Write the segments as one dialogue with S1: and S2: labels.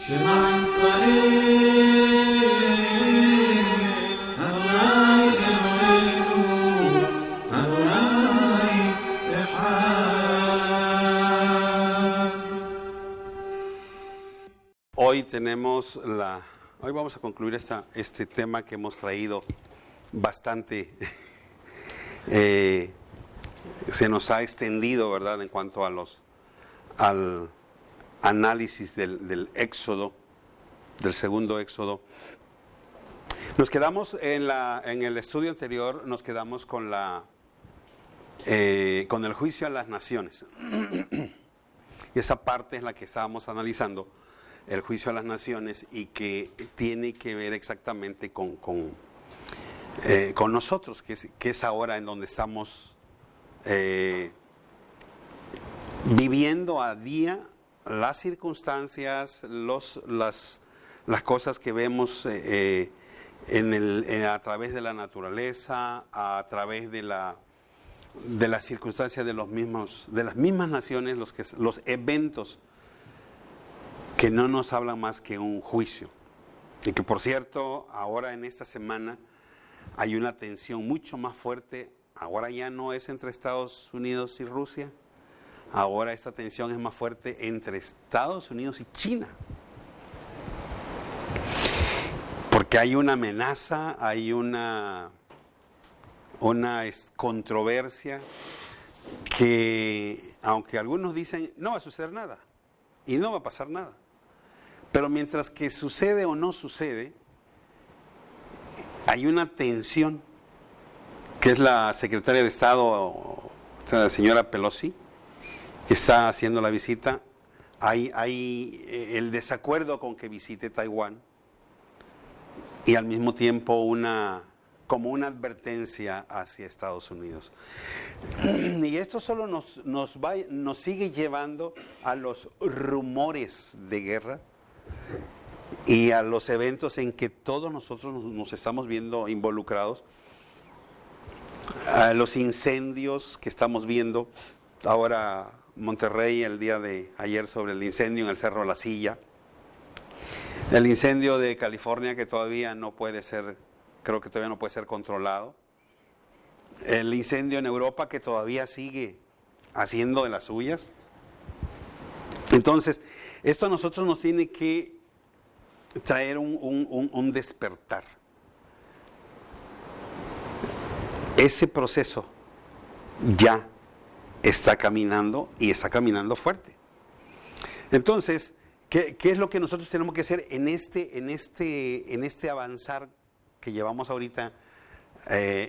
S1: Shema Israel, Adonai Eloheinu, Adonai Echad.
S2: Hoy vamos a concluir este tema que hemos traído bastante, se nos ha extendido, ¿verdad?, en cuanto a al análisis del Éxodo, del segundo Éxodo. Nos quedamos en el estudio anterior, nos quedamos con el juicio a las naciones. Y esa parte es la que estábamos analizando, el juicio a las naciones, y que tiene que ver exactamente con nosotros, que es ahora en donde estamos viviendo a día las circunstancias, las cosas que vemos a través de la naturaleza, a través de las circunstancias de las mismas naciones, los eventos que no nos hablan más que un juicio. Y que, por cierto, ahora en esta semana hay una tensión mucho más fuerte. Ahora ya no es entre Estados Unidos y Rusia. Ahora esta tensión es más fuerte entre Estados Unidos y China. Porque hay una amenaza, hay una controversia que, aunque algunos dicen, no va a suceder nada y no va a pasar nada. Pero mientras que sucede o no sucede, hay una tensión, que es la secretaria de Estado, la señora Pelosi, que está haciendo la visita. Hay el desacuerdo con que visite Taiwán y al mismo tiempo como una advertencia hacia Estados Unidos. Y esto solo nos sigue llevando a los rumores de guerra y a los eventos en que todos nosotros nos estamos viendo involucrados, a los incendios que estamos viendo ahora. Monterrey, el día de ayer, sobre el incendio en el Cerro La Silla, el incendio de California, que todavía no puede ser, creo que todavía no puede ser controlado, el incendio en Europa, que todavía sigue haciendo de las suyas. Entonces, esto a nosotros nos tiene que traer un despertar. Ese proceso ya está caminando, y está caminando fuerte. Entonces, ¿qué es lo que nosotros tenemos que hacer en este avanzar que llevamos ahorita,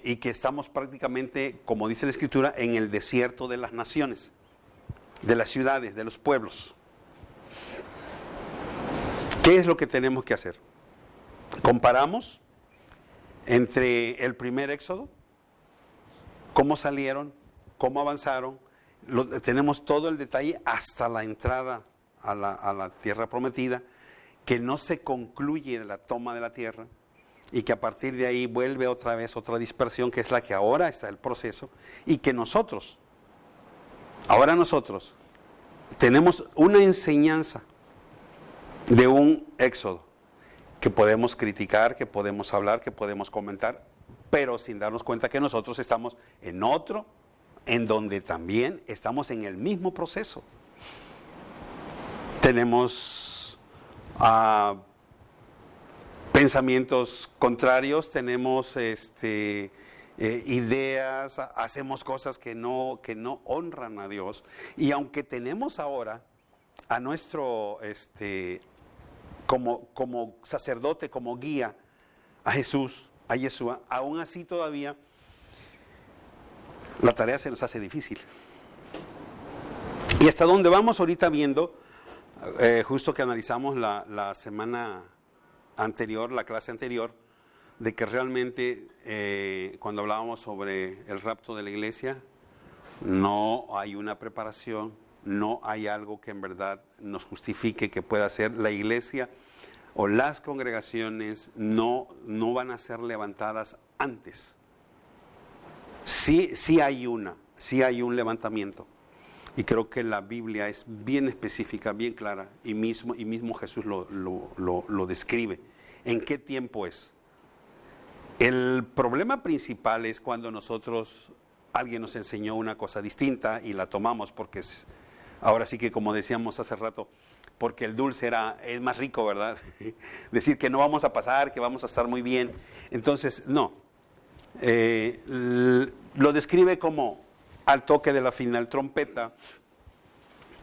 S2: y que estamos prácticamente, como dice la Escritura, en el desierto de las naciones, de las ciudades, de los pueblos? ¿Qué es lo que tenemos que hacer? Comparamos entre el primer Éxodo, cómo salieron, cómo avanzaron. Tenemos todo el detalle hasta la entrada a la tierra prometida, que no se concluye la toma de la tierra, y que a partir de ahí vuelve otra vez otra dispersión, que es la que ahora está el proceso, y que nosotros tenemos una enseñanza de un Éxodo que podemos criticar, que podemos hablar, que podemos comentar, pero sin darnos cuenta que nosotros estamos en otro, en donde también estamos en el mismo proceso. Tenemos pensamientos contrarios, tenemos ideas, hacemos cosas que no honran a Dios. Y aunque tenemos ahora a nuestro, como sacerdote, como guía, a Jesús, a Yeshua, aún así todavía la tarea se nos hace difícil. Y hasta donde vamos ahorita viendo, justo que analizamos la semana anterior, la clase anterior, de que realmente cuando hablábamos sobre el rapto de la iglesia, no hay una preparación, no hay algo que en verdad nos justifique que pueda ser la iglesia, o las congregaciones no van a ser levantadas antes. Sí hay un levantamiento, Y creo que la Biblia es bien específica, bien clara, y mismo Jesús lo describe. ¿En qué tiempo es? El problema principal es cuando alguien nos enseñó una cosa distinta y la tomamos porque ahora sí que, como decíamos hace rato, porque el dulce es más rico, ¿verdad? Decir que no vamos a pasar, que vamos a estar muy bien. Entonces, no. Lo describe como al toque de la final trompeta.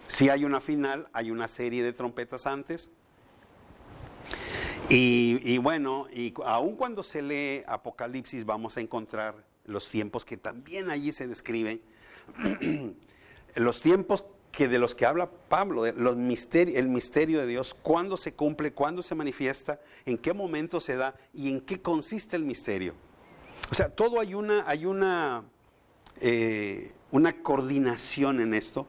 S2: Si hay una final, hay una serie de trompetas antes. Y bueno, aun cuando se lee Apocalipsis vamos a encontrar los tiempos que también allí se describen. Los tiempos de los que habla Pablo, el misterio de Dios, cuándo se cumple, cuándo se manifiesta, en qué momento se da y en qué consiste el misterio. O sea, todo hay una coordinación en esto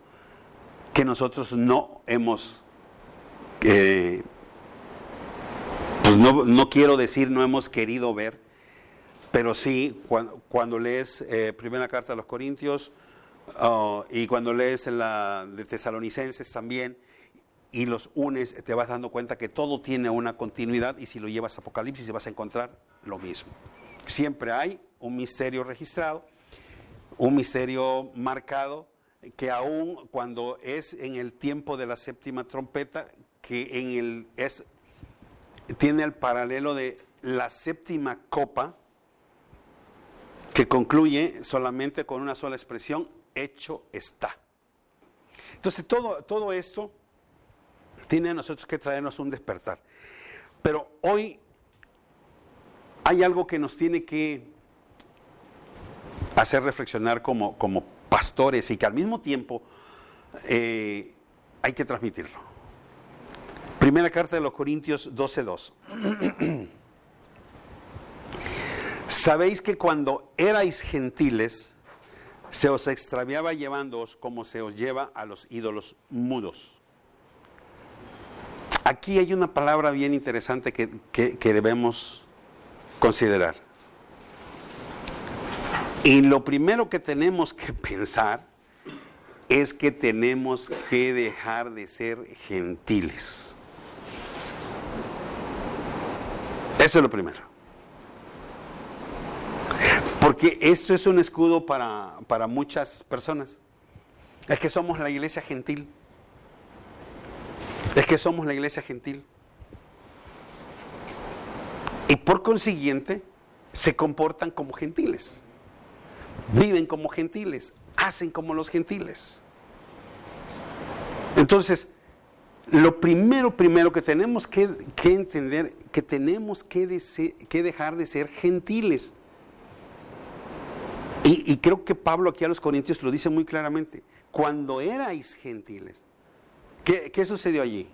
S2: que nosotros no hemos, pues no quiero decir no hemos querido ver, pero sí, cuando lees primera carta a los Corintios y cuando lees la de Tesalonicenses también, y los unes, te vas dando cuenta que todo tiene una continuidad, y si lo llevas a Apocalipsis vas a encontrar lo mismo. Siempre hay un misterio registrado, un misterio marcado, que aún cuando es en el tiempo de la séptima trompeta, que tiene el paralelo de la séptima copa, que concluye solamente con una sola expresión: hecho está. Entonces todo esto tiene a nosotros que traernos un despertar. Pero hoy hay algo que nos tiene que hacer reflexionar como pastores, y que al mismo tiempo hay que transmitirlo. Primera carta de los Corintios 12:2. Sabéis que cuando erais gentiles se os extraviaba llevándoos como se os lleva a los ídolos mudos. Aquí hay una palabra bien interesante que debemos considerar. Y lo primero que tenemos que pensar es que tenemos que dejar de ser gentiles. Eso es lo primero. Porque esto es un escudo para muchas personas. Es que somos la iglesia gentil. Es que somos la iglesia gentil. Y por consiguiente, se comportan como gentiles. Viven como gentiles. Hacen como los gentiles. Entonces, lo primero que tenemos que entender, que tenemos que dejar de ser gentiles. Y creo que Pablo aquí a los Corintios lo dice muy claramente. Cuando erais gentiles, ¿qué sucedió allí?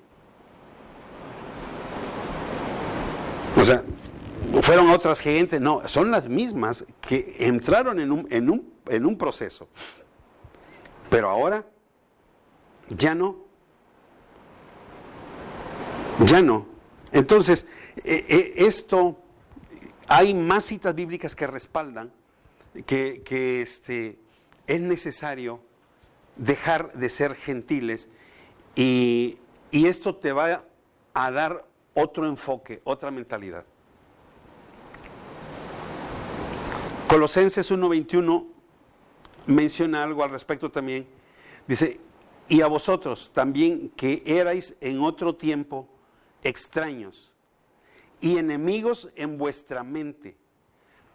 S2: O sea, ¿fueron otras gentes? No, son las mismas que entraron en un proceso. Pero ahora, ya no. Ya no. Entonces, esto, hay más citas bíblicas que respaldan que es necesario dejar de ser gentiles, y esto te va a dar otro enfoque, otra mentalidad. Colosenses 1:21 menciona algo al respecto también. Dice: y a vosotros también, que erais en otro tiempo extraños y enemigos en vuestra mente,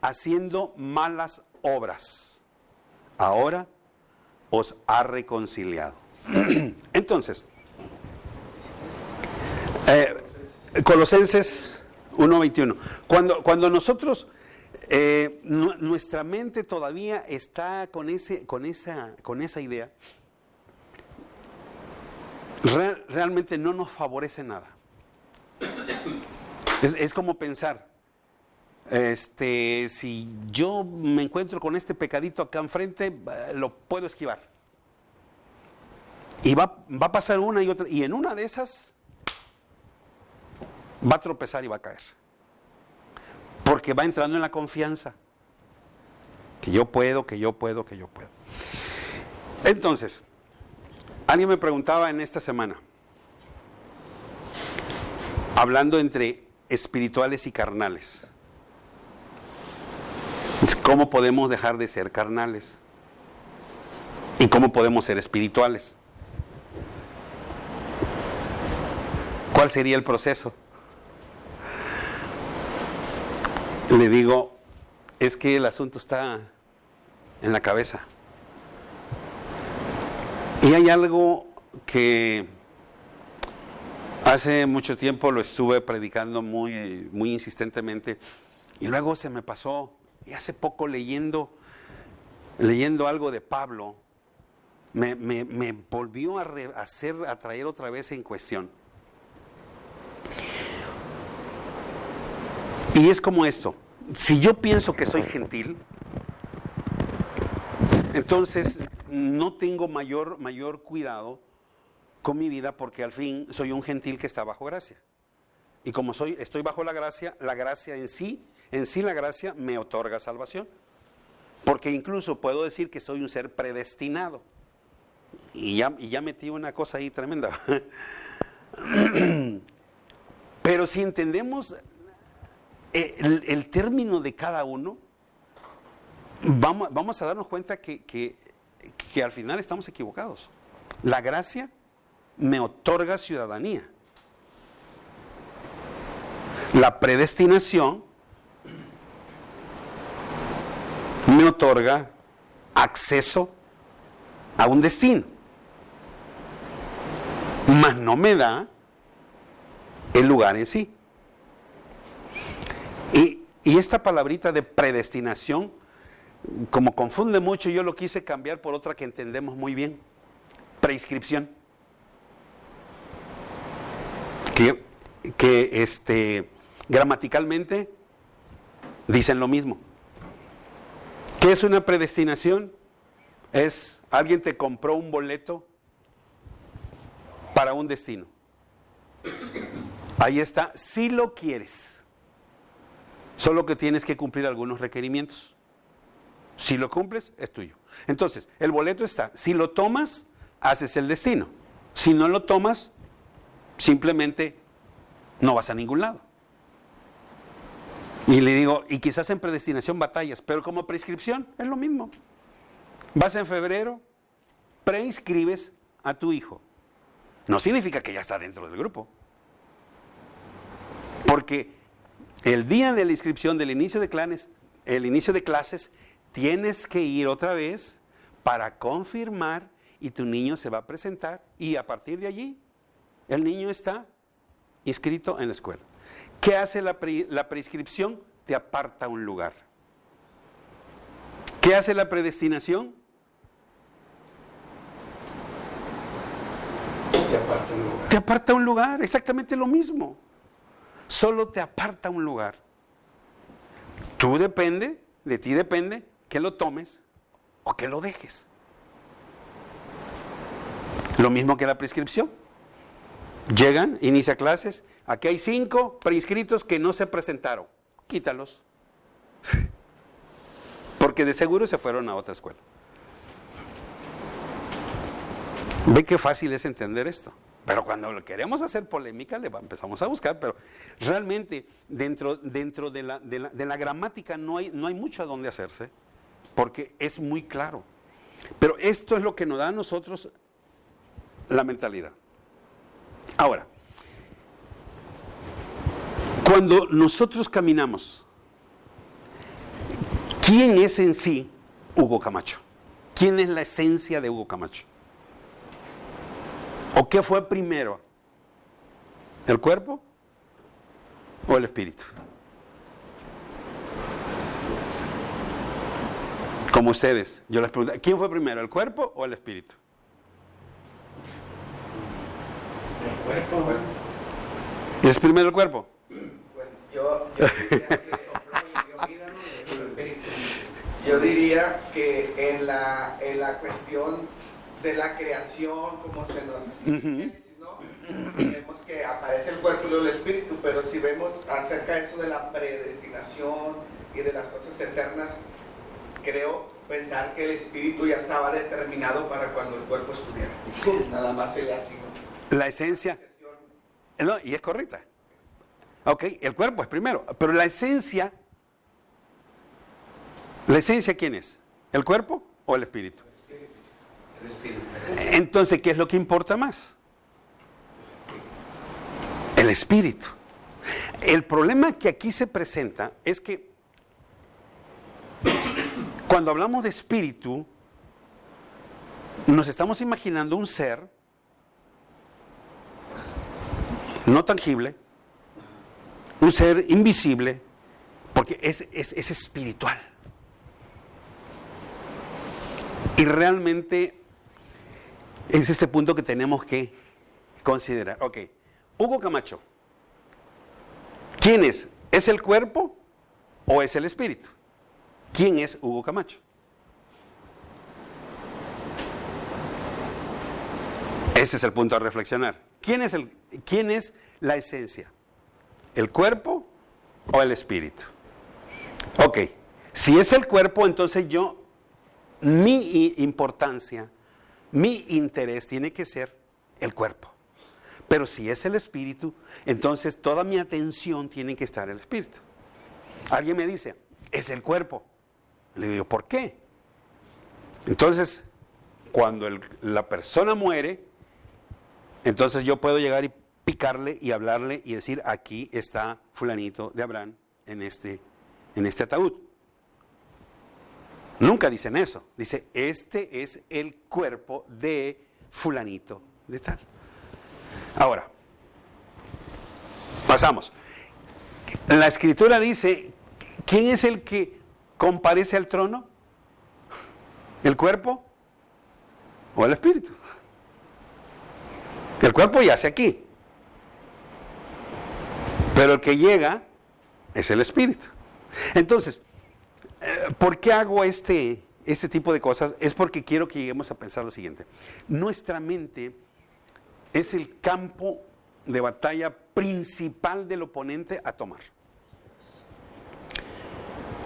S2: haciendo malas obras, ahora os ha reconciliado. Entonces, Colosenses 1:21. Cuando nosotros, nuestra mente todavía está con esa idea, realmente no nos favorece nada. Es como pensar, si yo me encuentro con este pecadito acá enfrente, lo puedo esquivar. Y va a pasar una y otra, y en una de esas va a tropezar y va a caer. Porque va entrando en la confianza. Que yo puedo. Entonces, Alguien me preguntaba en esta semana, hablando entre espirituales y carnales, ¿cómo podemos dejar de ser carnales? ¿Y cómo podemos ser espirituales? ¿Cuál sería el proceso? Le digo, es que el asunto está en la cabeza. Y hay algo que hace mucho tiempo lo estuve predicando muy insistentemente y luego se me pasó. Y hace poco leyendo algo de Pablo, me volvió a traer otra vez en cuestión. Y es como esto, si yo pienso que soy gentil, entonces no tengo mayor cuidado con mi vida porque al fin soy un gentil que está bajo gracia. Y como estoy bajo la gracia en sí la gracia me otorga salvación. Porque incluso puedo decir que soy un ser predestinado. Y ya metí una cosa ahí tremenda. Pero si entendemos el término de cada uno, vamos a darnos cuenta que al final estamos equivocados. La gracia me otorga ciudadanía. La predestinación me otorga acceso a un destino, mas no me da el lugar en sí. Y esta palabrita de predestinación, como confunde mucho, yo lo quise cambiar por otra que entendemos muy bien: prescripción. Que gramaticalmente dicen lo mismo. ¿Qué es una predestinación? Es alguien te compró un boleto para un destino. Ahí está, si lo quieres. Solo que tienes que cumplir algunos requerimientos. Si lo cumples, es tuyo. Entonces, el boleto está. Si lo tomas, haces el destino. Si no lo tomas, simplemente no vas a ningún lado. Y le digo, y quizás en predestinación batallas, pero como prescripción es lo mismo. Vas en febrero, preinscribes a tu hijo. No significa que ya está dentro del grupo. Porque el día de la inscripción, del inicio de clases, tienes que ir otra vez para confirmar y tu niño se va a presentar y a partir de allí el niño está inscrito en la escuela. ¿Qué hace la prescripción? Te aparta un lugar. ¿Qué hace la predestinación? Te aparta un lugar, exactamente lo mismo. Solo te aparta un lugar. De ti depende que lo tomes o que lo dejes. Lo mismo que la prescripción. Llegan, inicia clases, aquí hay 5 preinscritos que no se presentaron. Quítalos. Porque de seguro se fueron a otra escuela. ¿Ve qué fácil es entender esto? Pero cuando queremos hacer polémica, empezamos a buscar, pero realmente dentro de la gramática no hay mucho a dónde hacerse, porque es muy claro. Pero esto es lo que nos da a nosotros la mentalidad. Ahora, cuando nosotros caminamos, ¿quién es en sí Hugo Camacho? ¿Quién es la esencia de Hugo Camacho? ¿O qué fue primero? ¿El cuerpo o el espíritu? Como ustedes, yo les pregunto, ¿quién fue primero, el cuerpo o el espíritu?
S3: El cuerpo.
S2: ¿Es primero el cuerpo?
S3: Bueno, yo diría que en la cuestión de la creación, como se nos dice, ¿no? Vemos que aparece el cuerpo y luego el espíritu, pero si vemos acerca de eso de la predestinación y de las cosas eternas, creo pensar que el espíritu ya estaba determinado para cuando el cuerpo estuviera. Nada más se le asignó.
S2: La esencia, no, y es correcta. Ok, el cuerpo es primero, pero la esencia ¿quién es? ¿El cuerpo o el espíritu?
S3: El espíritu.
S2: Entonces, ¿qué es lo que importa más? El espíritu. El problema que aquí se presenta es que cuando hablamos de espíritu, nos estamos imaginando un ser no tangible, un ser invisible, porque es espiritual. Y realmente es este punto que tenemos que considerar. Ok, Hugo Camacho, ¿quién es? ¿Es el cuerpo o es el espíritu? ¿Quién es Hugo Camacho? Ese es el punto a reflexionar. ¿Quién es la esencia? ¿El cuerpo o el espíritu? Ok, si es el cuerpo, entonces mi importancia, mi interés tiene que ser el cuerpo. Pero si es el espíritu, entonces toda mi atención tiene que estar en el espíritu. Alguien me dice, es el cuerpo. Le digo, ¿por qué? Entonces, cuando la persona muere, entonces yo puedo llegar y picarle y hablarle y decir, aquí está fulanito de Abraham en este ataúd. Nunca dicen eso. Dice, este es el cuerpo de fulanito de tal. Ahora, pasamos. La escritura dice, ¿quién es el que comparece al trono? ¿El cuerpo o el espíritu? El cuerpo yace aquí, pero el que llega es el espíritu. Entonces, ¿por qué hago este tipo de cosas? Es porque quiero que lleguemos a pensar lo siguiente. Nuestra mente es el campo de batalla principal del oponente a tomar.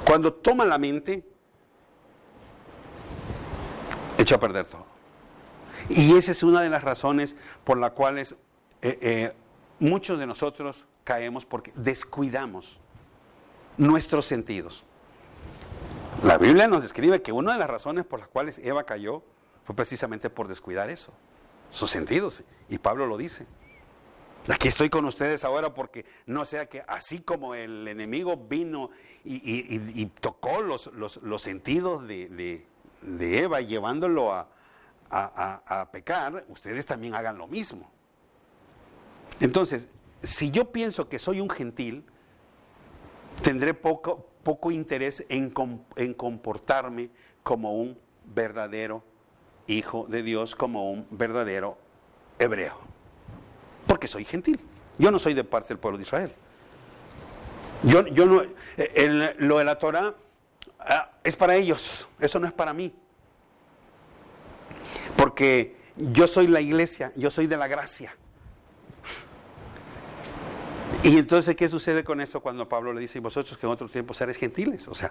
S2: Cuando toma la mente, echa a perder todo. Y esa es una de las razones por las cuales muchos de nosotros caemos, porque descuidamos nuestros sentidos. La Biblia nos describe que una de las razones por las cuales Eva cayó fue precisamente por descuidar eso, sus sentidos, y Pablo lo dice. Aquí estoy con ustedes ahora porque no sea que así como el enemigo vino y tocó los sentidos de Eva llevándolo a pecar, ustedes también hagan lo mismo. Entonces, si yo pienso que soy un gentil, tendré poco interés en comportarme como un verdadero hijo de Dios, como un verdadero hebreo. Porque soy gentil. Yo no soy de parte del pueblo de Israel. Yo no, lo de la Torah es para ellos, eso no es para mí. Porque yo soy la iglesia, yo soy de la gracia. Y entonces, ¿qué sucede con esto cuando Pablo le dice, y vosotros que en otro tiempo seréis gentiles? O sea,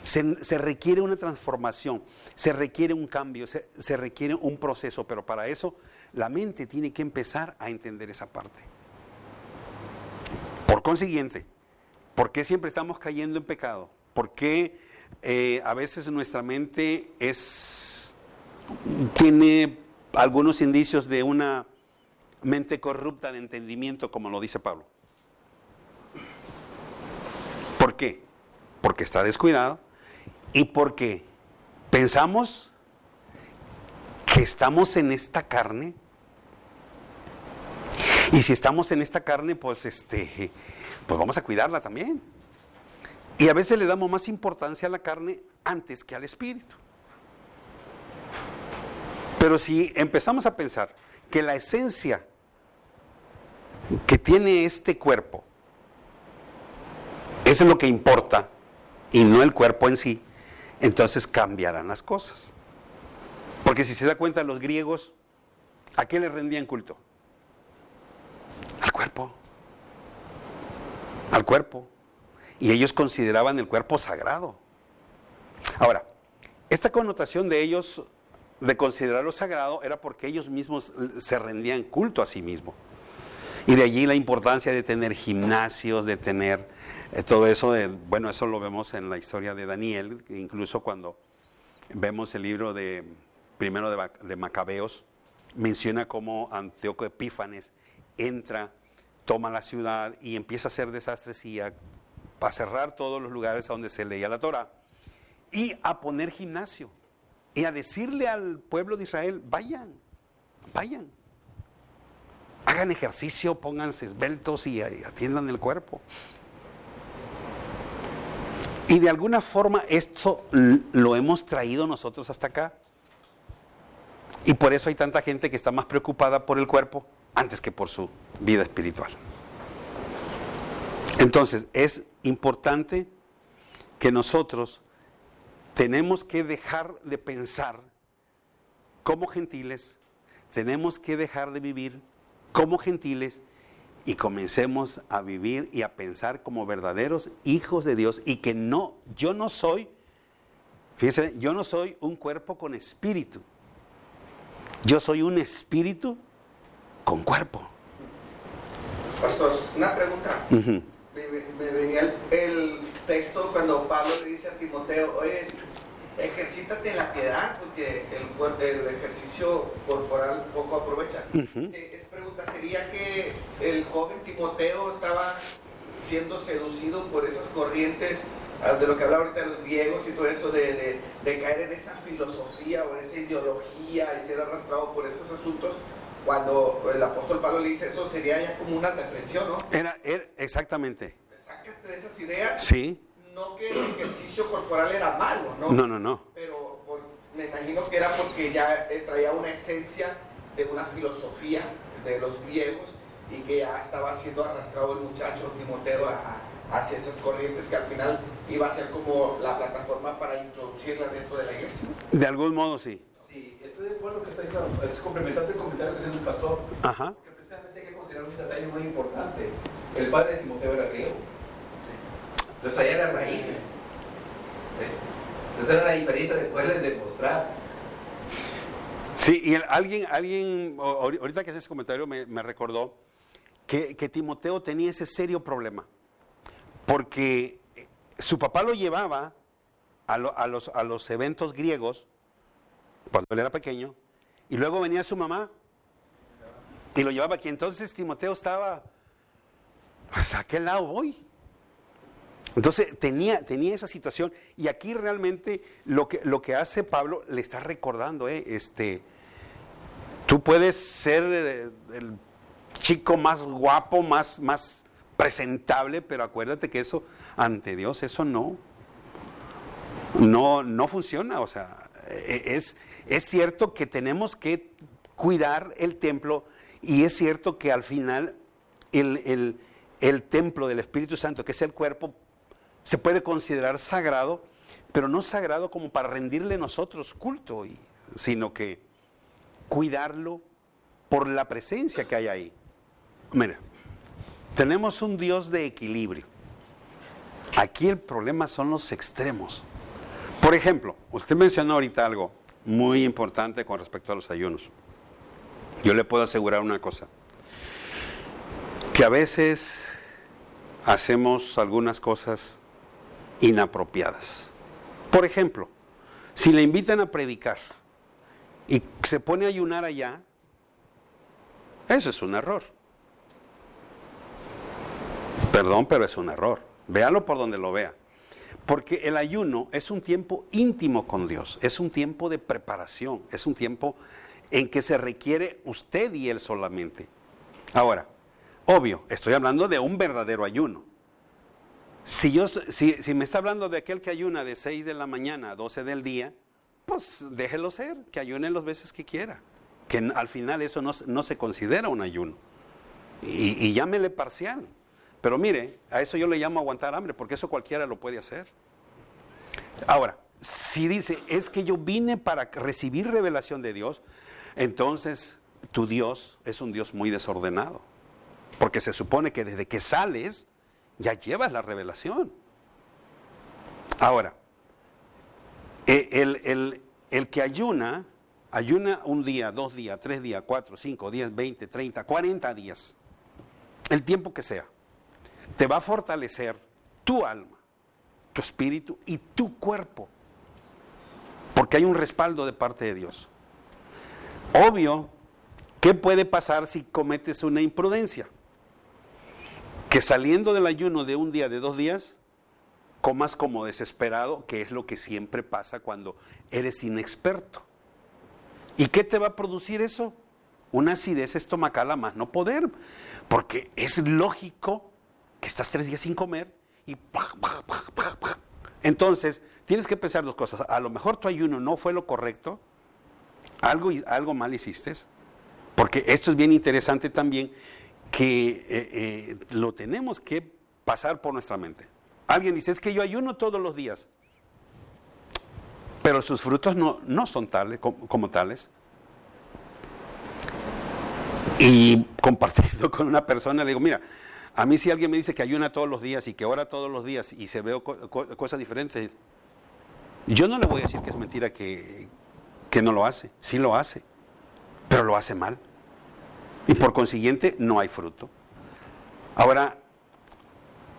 S2: se requiere una transformación, se requiere un cambio, se requiere un proceso, pero para eso la mente tiene que empezar a entender esa parte. Por consiguiente, ¿por qué siempre estamos cayendo en pecado? ¿Por qué a veces nuestra mente tiene algunos indicios de una mente corrupta de entendimiento, como lo dice Pablo? ¿Por qué? Porque está descuidado y porque pensamos que estamos en esta carne. Y si estamos en esta carne, pues vamos a cuidarla también. Y a veces le damos más importancia a la carne antes que al espíritu. Pero si empezamos a pensar que la esencia que tiene este cuerpo es lo que importa y no el cuerpo en sí, entonces cambiarán las cosas. Porque si se da cuenta, los griegos, ¿a qué le rendían culto? Al cuerpo. Al cuerpo. Y ellos consideraban el cuerpo sagrado. Ahora, esta connotación de ellos, de considerarlo sagrado, era porque ellos mismos se rendían culto a sí mismos. Y de allí la importancia de tener gimnasios, de tener todo eso. Bueno, eso lo vemos en la historia de Daniel, incluso cuando vemos el libro primero de Macabeos, menciona cómo Antíoco Epífanes entra, toma la ciudad y empieza a hacer desastres y a cerrar todos los lugares a donde se leía la Torá y a poner gimnasio y a decirle al pueblo de Israel, vayan, hagan ejercicio, pónganse esbeltos y atiendan el cuerpo. Y de alguna forma esto lo hemos traído nosotros hasta acá. Y por eso hay tanta gente que está más preocupada por el cuerpo antes que por su vida espiritual. Entonces, es importante que nosotros tenemos que dejar de pensar como gentiles, tenemos que dejar de vivir como gentiles y comencemos a vivir y a pensar como verdaderos hijos de Dios y que yo no soy un cuerpo con espíritu. Yo soy un espíritu con cuerpo.
S3: Pastor, una pregunta.
S2: Uh-huh.
S3: Me venía el texto cuando Pablo le dice a Timoteo, oye, ejercítate en la piedad porque el ejercicio corporal poco aprovecha.
S2: Uh-huh.
S3: Es pregunta, ¿sería que el joven Timoteo estaba siendo seducido por esas corrientes de lo que hablaba ahorita los griegos y todo eso, de caer en esa filosofía o en esa ideología y ser arrastrado por esos asuntos? Cuando el apóstol Pablo le dice eso, sería ya como una reprensión, ¿no?
S2: Era exactamente.
S3: Sácate de esas ideas.
S2: Sí.
S3: No que el ejercicio corporal era malo, ¿no?
S2: No.
S3: Pero me imagino que era porque ya traía una esencia de una filosofía de los griegos y que ya estaba siendo arrastrado el muchacho Timoteo hacia esas corrientes que al final iba a ser como la plataforma para introducirla dentro de la iglesia.
S2: De algún modo sí.
S4: Sí, estoy de acuerdo que está diciendo, es complementante el comentario que hace el pastor.
S2: Ajá.
S4: Porque precisamente hay que considerar un detalle muy importante. El padre de Timoteo era griego. Sí. Entonces traía las raíces. Entonces era la diferencia de poderles demostrar.
S2: Sí, y alguien, ahorita que hace ese comentario me recordó que Timoteo tenía ese serio problema. Porque su papá lo llevaba a los eventos griegos cuando él era pequeño, y luego venía su mamá y lo llevaba aquí. Entonces Timoteo estaba, pues, ¿a qué lado voy? Entonces tenía esa situación, y aquí realmente lo que hace Pablo le está recordando, tú puedes ser el chico más guapo, más presentable, pero acuérdate que eso ante Dios eso no funciona. O sea, es cierto que tenemos que cuidar el templo, y es cierto que al final el templo del Espíritu Santo, que es el cuerpo, se puede considerar sagrado, pero no sagrado como para rendirle nosotros culto, sino que cuidarlo por la presencia que hay ahí. Mira, tenemos un Dios de equilibrio. Aquí el problema son los extremos. Por ejemplo, usted mencionó ahorita algo muy importante con respecto a los ayunos. Yo le puedo asegurar una cosa, que a veces hacemos algunas cosas inapropiadas. Por ejemplo, si le invitan a predicar y se pone a ayunar allá, eso es un error. Perdón, pero es un error. Véalo por donde lo vea. Porque el ayuno es un tiempo íntimo con Dios, es un tiempo de preparación, es un tiempo en que se requiere usted y Él solamente. Ahora, obvio, estoy hablando de un verdadero ayuno. Si me está hablando de aquel que ayuna de 6 de la mañana a 12 del día, pues déjelo ser, que ayune las veces que quiera. Que al final eso no se considera un ayuno. Y llámele parcial. Pero mire, a eso yo le llamo aguantar hambre, porque eso cualquiera lo puede hacer. Ahora, si dice, es que yo vine para recibir revelación de Dios, entonces tu Dios es un Dios muy desordenado. Porque se supone que desde que sales, ya llevas la revelación. Ahora, El que ayuna un día, 2 días, 3 días, 4, 5 días, 20, 30, 40 días, el tiempo que sea, te va a fortalecer tu alma, tu espíritu y tu cuerpo, porque hay un respaldo de parte de Dios. Obvio, ¿qué puede pasar si cometes una imprudencia? Que saliendo del ayuno de un día, de 2 días, comas como desesperado, que es lo que siempre pasa cuando eres inexperto. ¿Y qué te va a producir eso? Una acidez estomacal a más no poder, porque es lógico que estás 3 días sin comer y entonces tienes que pensar 2 cosas. A lo mejor tu ayuno no fue lo correcto, algo mal hiciste, porque esto es bien interesante también, que lo tenemos que pasar por nuestra mente. Alguien dice, es que yo ayuno todos los días, pero sus frutos no son tales como tales. Y compartiendo con una persona, le digo, mira, a mí si alguien me dice que ayuna todos los días y que ora todos los días y se veo cosas diferentes, yo no le voy a decir que es mentira que no lo hace. Sí lo hace, pero lo hace mal. Y por consiguiente no hay fruto. Ahora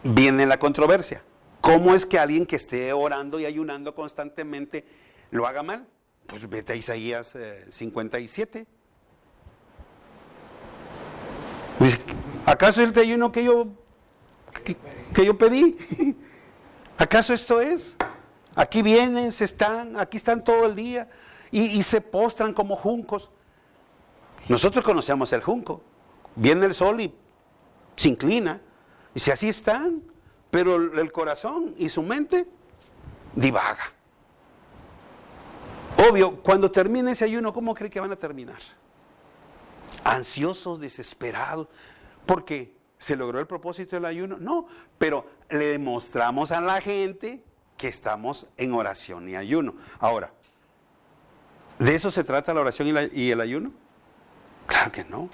S2: viene la controversia. ¿Cómo es que alguien que esté orando y ayunando constantemente lo haga mal? Pues vete a Isaías 57. Dice, ¿acaso el ayuno que yo pedí? ¿Acaso esto es? Aquí vienen, aquí están todo el día y se postran como juncos. Nosotros conocemos el junco. Viene el sol y se inclina. Dice, así están, pero el corazón y su mente divaga. Obvio, cuando termine ese ayuno, ¿cómo cree que van a terminar? Ansiosos, desesperados. ¿Por qué? ¿Se logró el propósito del ayuno? No, pero le demostramos a la gente que estamos en oración y ayuno. Ahora, ¿de eso se trata la oración y el ayuno? Claro que no.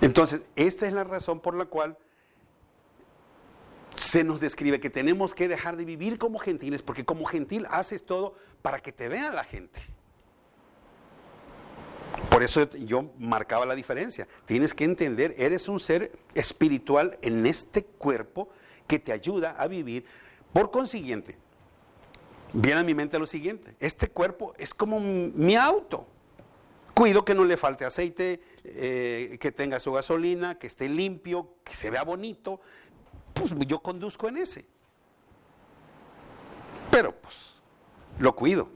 S2: Entonces, esta es la razón por la cual se nos describe que tenemos que dejar de vivir como gentiles, porque como gentil haces todo para que te vea la gente. Por eso yo marcaba la diferencia. Tienes que entender, eres un ser espiritual en este cuerpo que te ayuda a vivir. Por consiguiente, viene a mi mente lo siguiente: este cuerpo es como mi auto. Cuido que no le falte aceite, que tenga su gasolina, que esté limpio, que se vea bonito. Pues yo conduzco en ese. Pero pues lo cuido.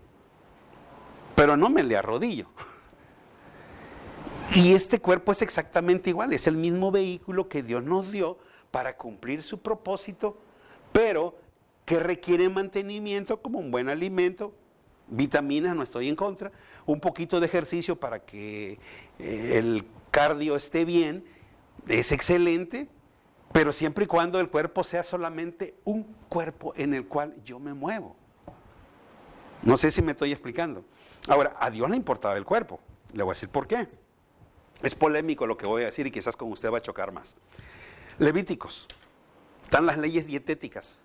S2: Pero no me le arrodillo. Y este cuerpo es exactamente igual, es el mismo vehículo que Dios nos dio para cumplir su propósito, pero que requiere mantenimiento como un buen alimento, vitaminas, no estoy en contra, un poquito de ejercicio para que el cardio esté bien, es excelente, pero siempre y cuando el cuerpo sea solamente un cuerpo en el cual yo me muevo. No sé si me estoy explicando. Ahora, a Dios le importaba el cuerpo, le voy a decir por qué. Es polémico lo que voy a decir y quizás con usted va a chocar más. Levíticos, están las leyes dietéticas.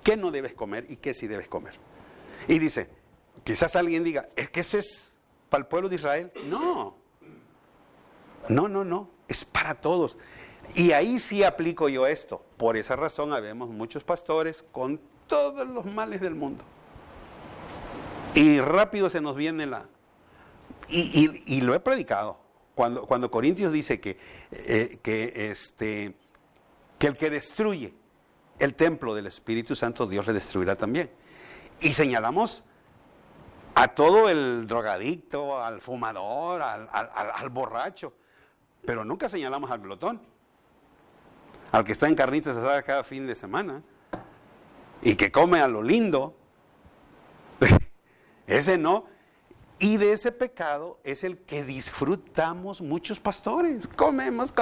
S2: ¿Qué no debes comer y qué sí debes comer? Y dice, quizás alguien diga, ¿es que eso es para el pueblo de Israel? No, es para todos. Y ahí sí aplico yo esto. Por esa razón habemos muchos pastores con todos los males del mundo. Y rápido se nos viene y lo he predicado. Cuando Corintios dice que el que destruye el templo del Espíritu Santo, Dios le destruirá también. Y señalamos a todo el drogadicto, al fumador, al borracho, pero nunca señalamos al glotón, al que está en carnitas asadas cada fin de semana y que come a lo lindo. Ese no. Y de ese pecado es el que disfrutamos muchos pastores. Comemos.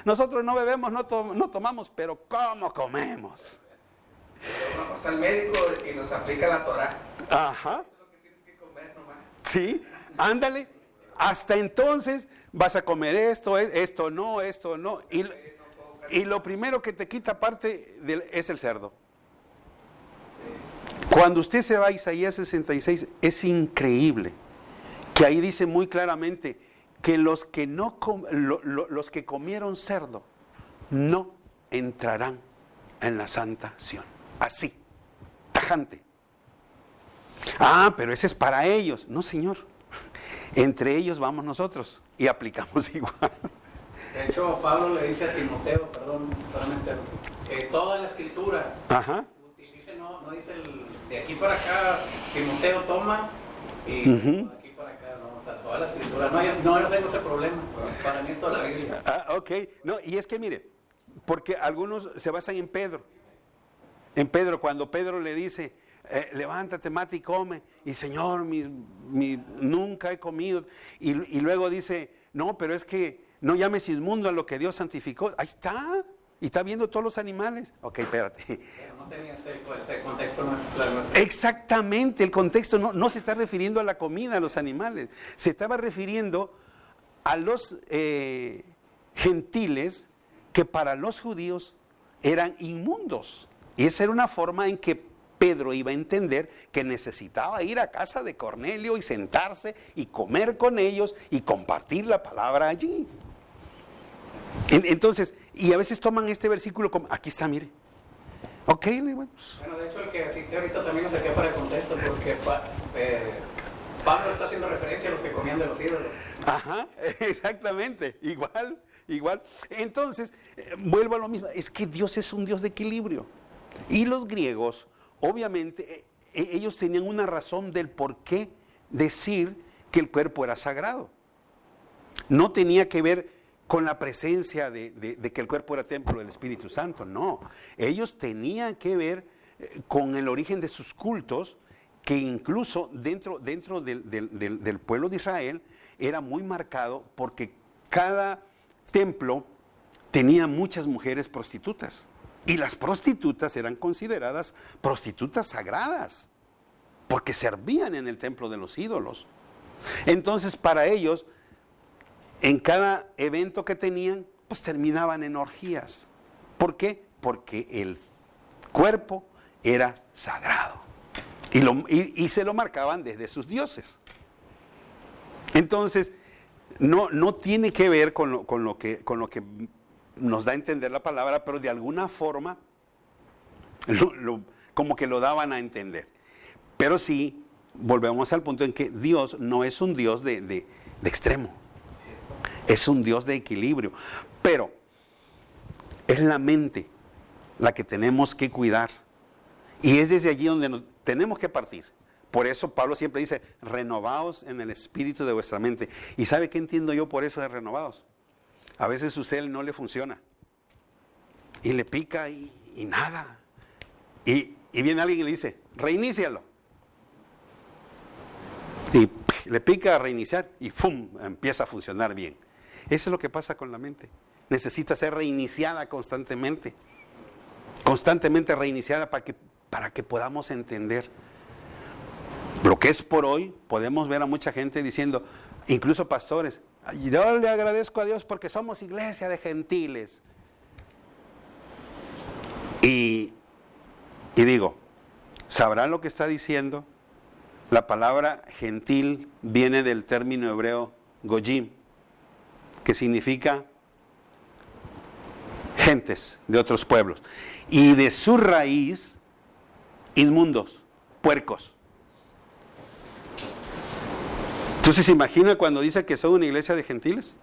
S2: Nosotros no bebemos, no tomamos, pero ¿cómo comemos?
S3: Vamos al médico y nos aplica la Torah.
S2: Ajá.
S3: Eso es lo que tienes que comer nomás.
S2: Sí, ándale. Hasta entonces vas a comer esto no. Y lo primero que te quita parte es el cerdo. Cuando usted se va a Isaías 66, es increíble que ahí dice muy claramente que los que, los que comieron cerdo no entrarán en la santa Sión. Así, tajante. Ah, pero ese es para ellos. No, Señor. Entre ellos vamos nosotros y aplicamos igual.
S5: De hecho, Pablo le dice a Timoteo, perdón, solamente, toda la escritura,
S2: Ajá.
S5: utilice, no dice de aquí para acá, Timoteo toma, y de aquí para acá, no, o sea, toda la escritura, no tengo ese problema, para mí es toda la Biblia.
S2: Ah, ok. No, y es que mire, porque algunos se basan en Pedro. En Pedro, cuando Pedro le dice, levántate, mate y come, y Señor, nunca he comido, y luego dice, no, pero es que no llames inmundo a lo que Dios santificó. Ahí está, y está viendo todos los animales. Ok, espérate.
S5: Pero no tenías el contexto, no es claro.
S2: Exactamente, el contexto no se está refiriendo a la comida, a los animales, se estaba refiriendo a los gentiles que para los judíos eran inmundos. Y esa era una forma en que Pedro iba a entender que necesitaba ir a casa de Cornelio y sentarse y comer con ellos y compartir la palabra allí. Entonces, y a veces toman este versículo como, aquí está, mire. Ok, bueno.
S5: Bueno, de hecho el que cité ahorita también lo saqué para el contexto porque Pablo está haciendo referencia a los que comían de los ídolos.
S2: Ajá, exactamente, igual. Entonces, vuelvo a lo mismo, es que Dios es un Dios de equilibrio. Y los griegos, obviamente, ellos tenían una razón del por qué decir que el cuerpo era sagrado. No tenía que ver con la presencia de que el cuerpo era templo del Espíritu Santo, no. Ellos tenían que ver con el origen de sus cultos, que incluso dentro del pueblo de Israel era muy marcado porque cada templo tenía muchas mujeres prostitutas. Y las prostitutas eran consideradas prostitutas sagradas, porque servían en el templo de los ídolos. Entonces, para ellos, en cada evento que tenían, pues terminaban en orgías. ¿Por qué? Porque el cuerpo era sagrado. Y se lo marcaban desde sus dioses. Entonces, no tiene que ver con lo que nos da a entender la palabra, pero de alguna forma como que lo daban a entender. Pero sí, volvemos al punto en que Dios no es un Dios de extremo, es un Dios de equilibrio, pero es la mente la que tenemos que cuidar, y es desde allí donde tenemos que partir. Por eso Pablo siempre dice, renovaos en el espíritu de vuestra mente. ¿Y sabe qué entiendo yo por eso de renovados? A veces su cel no le funciona. Y le pica y nada. Y viene alguien y le dice, reinícialo. Y le pica a reiniciar y ¡fum! Empieza a funcionar bien. Eso es lo que pasa con la mente. Necesita ser reiniciada constantemente. Constantemente reiniciada para que podamos entender. Lo que es por hoy, podemos ver a mucha gente diciendo, incluso pastores, yo le agradezco a Dios porque somos iglesia de gentiles. Y digo, ¿sabrán lo que está diciendo? La palabra gentil viene del término hebreo goyim, que significa gentes de otros pueblos. Y de su raíz, inmundos, puercos. Entonces, ¿se imagina cuando dice que son una iglesia de gentiles?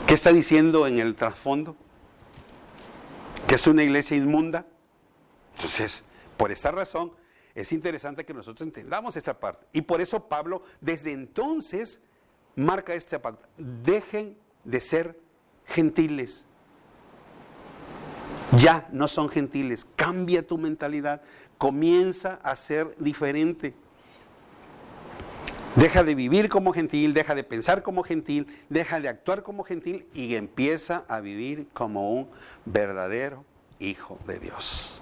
S2: ¿Qué está diciendo en el trasfondo? ¿Que es una iglesia inmunda? Entonces, por esta razón, es interesante que nosotros entendamos esta parte. Y por eso Pablo, desde entonces, marca esta parte. Dejen de ser gentiles. Ya no son gentiles. Cambia tu mentalidad. Comienza a ser diferente. Deja de vivir como gentil, deja de pensar como gentil, deja de actuar como gentil y empieza a vivir como un verdadero hijo de Dios.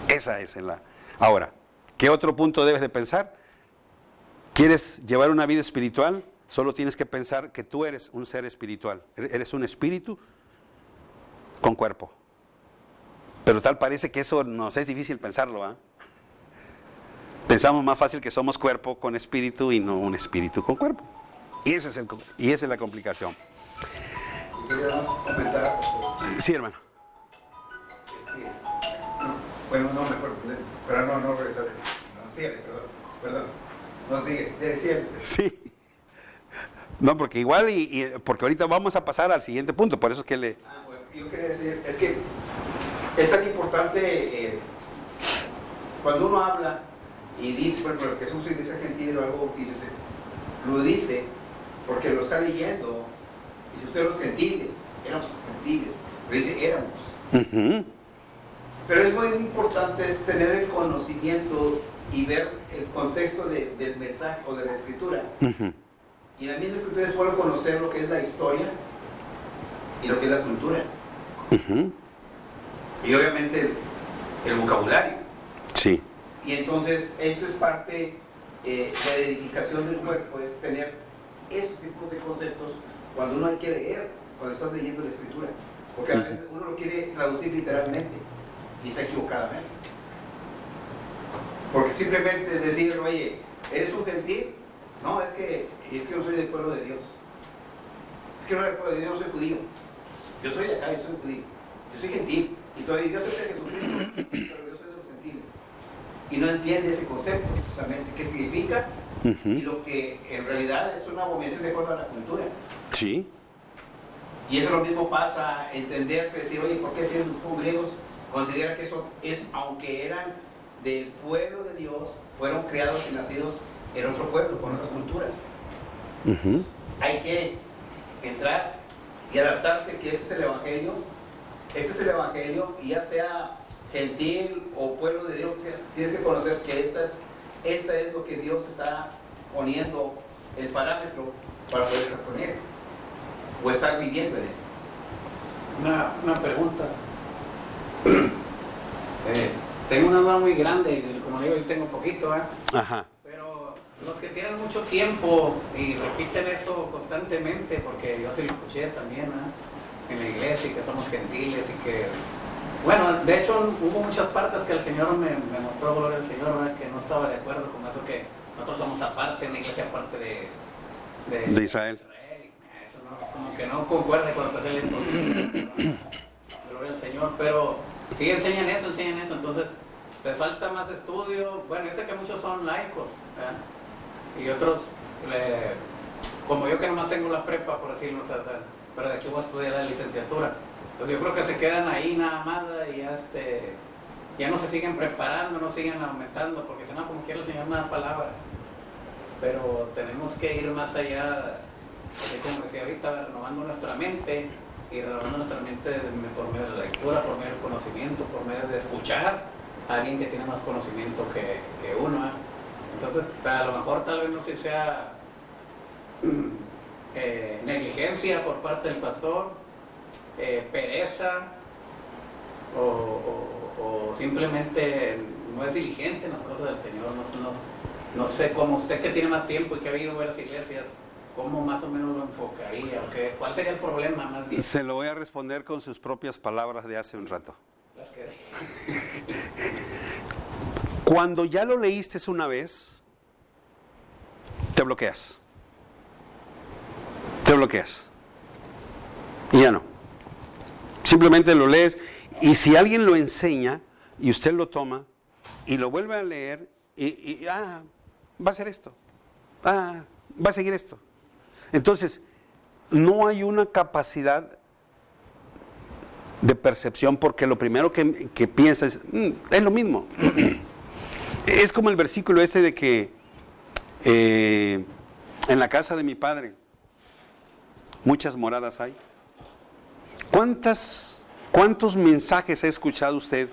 S2: Esa es la... Ahora, ¿qué otro punto debes de pensar? ¿Quieres llevar una vida espiritual? Solo tienes que pensar que tú eres un ser espiritual. Eres un espíritu con cuerpo. Pero tal parece que eso nos es difícil pensarlo, ¿eh? Pensamos más fácil que somos cuerpo con espíritu y no un espíritu con cuerpo. Y esa es la complicación.
S4: Y quería comentar,
S2: Sí, hermano.
S4: bueno, no me acuerdo, pero no regresaré. No, síguele, perdón. No, síguele usted.
S2: Sí. No, porque igual, porque ahorita vamos a pasar al siguiente punto, por eso es que le...
S4: Bueno, yo quería decir, es que es tan importante cuando uno habla y dice, por ejemplo, que somos iglesia gentil o algo, y dice, lo dice porque lo está leyendo. Dice, ustedes los gentiles, éramos gentiles, pero dice, éramos.
S2: Ujú.
S4: Pero es muy importante es tener el conocimiento y ver el contexto del mensaje o de la escritura.
S2: Ujú.
S4: Y en la misma escritura es bueno conocer lo que es la historia y lo que es la cultura.
S2: Ujú.
S4: Y obviamente el vocabulario.
S2: Sí.
S4: Y entonces esto es parte de la edificación del cuerpo, es tener esos tipos de conceptos cuando uno hay que leer, cuando estás leyendo la escritura. Porque a veces uno lo quiere traducir literalmente y está equivocadamente. Porque simplemente decir, oye, ¿eres un gentil? No, es que yo soy del pueblo de Dios. Es que no soy del pueblo de Dios, yo soy judío. Yo soy de acá, yo soy judío. Yo soy gentil. Y todavía yo soy de Jesucristo, pero yo soy de los gentiles. Y no entiende ese concepto, justamente, qué significa
S2: Ujú.
S4: y lo que en realidad es una abominación de acuerdo a la cultura.
S2: Sí.
S4: Y eso lo mismo pasa, entender, decir, oye, ¿por qué si son griegos? Considera que eso es, aunque eran del pueblo de Dios, fueron criados y nacidos en otro pueblo, con otras culturas.
S2: Ujú.
S4: Hay que entrar y adaptarte que este es el Evangelio, y ya sea gentil o pueblo de Dios, tienes que conocer que esta es lo que Dios está poniendo el parámetro para poder estar con Él, o estar viviendo en Él.
S5: Una pregunta. Tengo una duda muy grande, y como digo, yo tengo poquito,
S2: Ajá.
S5: pero los que tienen mucho tiempo y repiten eso constantemente, porque yo sí lo escuché también en la iglesia, y que somos gentiles, y que, bueno, de hecho hubo muchas partes que el Señor me mostró, gloria al Señor, ¿verdad? Que no estaba de acuerdo con eso, que nosotros somos aparte, una iglesia aparte
S2: De Israel.
S5: Eso no, como que no concuerda con lo que se le gloria al Señor, pero sí enseñan eso, entonces les falta más estudio. Bueno, yo sé que muchos son laicos, ¿verdad? Y otros, como yo que nomás tengo la prepa, por decirlo, o sea, pero de aquí voy a estudiar la licenciatura. Entonces yo creo que se quedan ahí nada más y ya no se siguen preparando, no siguen aumentando, porque si no, como quiere el Señor me da palabra. Pero tenemos que ir más allá, como decía ahorita, renovando nuestra mente, y renovando nuestra mente por medio de la lectura, por medio del conocimiento, por medio de escuchar a alguien que tiene más conocimiento que uno. Entonces, a lo mejor tal vez no sé si sea negligencia por parte del pastor, pereza, o simplemente no es diligente en las cosas del Señor. No sé, como usted que tiene más tiempo y que ha ido a ver las iglesias, ¿cómo más o menos lo enfocaría? ¿Cuál sería el problema más bien?
S2: Se lo voy a responder con sus propias palabras de hace un rato.
S5: Las que...
S2: Cuando ya lo leíste una vez, te bloqueas. Te bloqueas. Y ya no. Simplemente lo lees, y si alguien lo enseña y usted lo toma y lo vuelve a leer va a ser esto. Va a seguir esto. Entonces, no hay una capacidad de percepción, porque lo primero que piensas es lo mismo. Es como el versículo este de que en la casa de mi padre muchas moradas hay. ¿Cuántos mensajes ha escuchado usted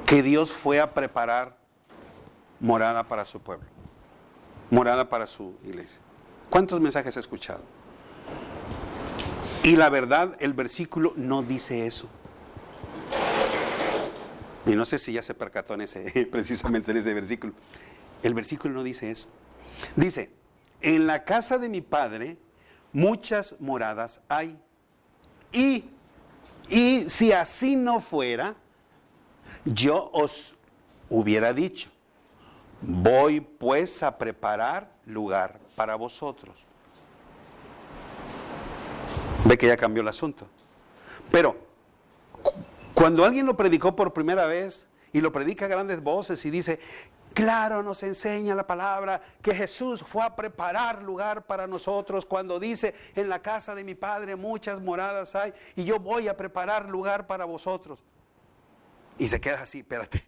S2: que Dios fue a preparar morada para su pueblo? Morada para su iglesia. ¿Cuántos mensajes ha escuchado? Y la verdad, el versículo no dice eso. Y no sé si ya se percató precisamente en ese versículo. El versículo no dice eso. Dice, en la casa de mi padre muchas moradas hay. Y si así no fuera, yo os hubiera dicho, voy pues a preparar lugar para vosotros. Ve que ya cambió el asunto. Pero cuando alguien lo predicó por primera vez y lo predica a grandes voces y dice, claro, nos enseña la palabra que Jesús fue a preparar lugar para nosotros cuando dice, en la casa de mi Padre muchas moradas hay y yo voy a preparar lugar para vosotros. Y se queda así, espérate,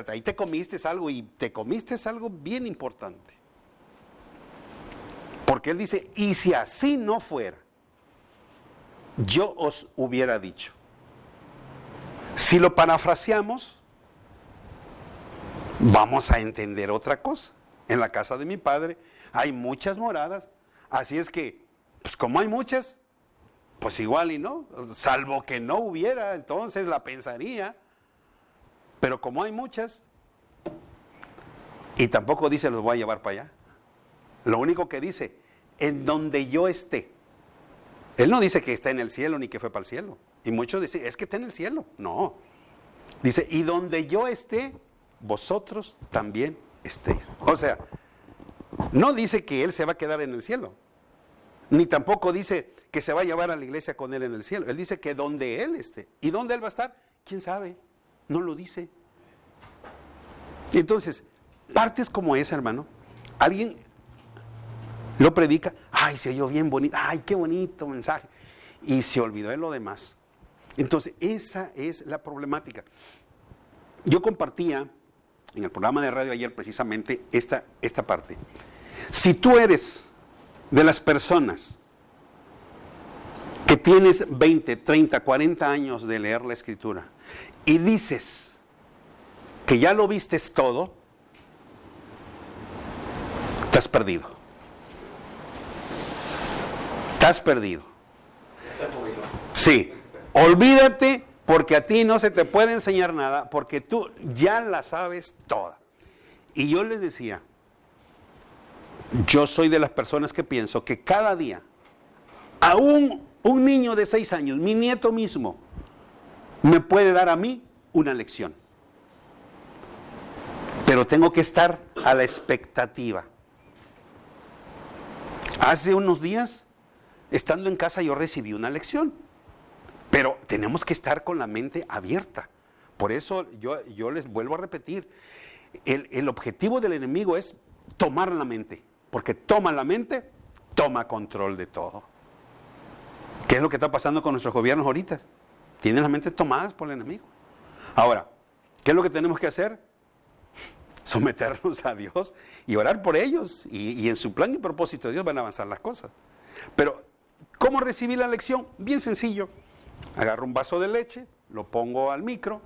S2: ahí te comiste algo y te comiste algo bien importante. Porque él dice, y si así no fuera, yo os hubiera dicho. Si lo parafraseamos, vamos a entender otra cosa. En la casa de mi Padre hay muchas moradas, así es que, pues como hay muchas, pues igual y no, salvo que no hubiera, entonces la pensaría, pero como hay muchas, y tampoco dice los voy a llevar para allá, lo único que dice, en donde yo esté. Él no dice que está en el cielo ni que fue para el cielo, y muchos dicen, es que está en el cielo, no, dice, y donde yo esté, vosotros también estéis. O sea, no dice que él se va a quedar en el cielo, ni tampoco dice que se va a llevar a la iglesia con él en el cielo. Él dice que donde él esté. ¿Y dónde él va a estar? ¿Quién sabe? No lo dice. Y entonces, partes como esa, hermano, alguien lo predica, ay, se oyó bien bonito, ay, qué bonito mensaje, y se olvidó de lo demás. Entonces, esa es la problemática. Yo compartía en el programa de radio ayer precisamente esta parte. Si tú eres de las personas que tienes 20, 30, 40 años de leer la Escritura y dices que ya lo vistes todo, te has perdido. Te has perdido. Sí, olvídate. Porque a ti no se te puede enseñar nada, porque tú ya la sabes toda. Y yo les decía, yo soy de las personas que pienso que cada día, aún un niño de 6 años, mi nieto mismo, me puede dar a mí una lección. Pero tengo que estar a la expectativa. Hace unos días, estando en casa, yo recibí una lección. Pero tenemos que estar con la mente abierta. Por eso yo les vuelvo a repetir, el objetivo del enemigo es tomar la mente, porque toma la mente, toma control de todo. ¿Qué es lo que está pasando con nuestros gobiernos ahorita? Tienen las mentes tomadas por el enemigo. Ahora, ¿qué es lo que tenemos que hacer? Someternos a Dios y orar por ellos. Y en su plan y propósito de Dios van a avanzar las cosas. Pero, ¿cómo recibí la lección? Bien sencillo. Agarro un vaso de leche, lo pongo al micro,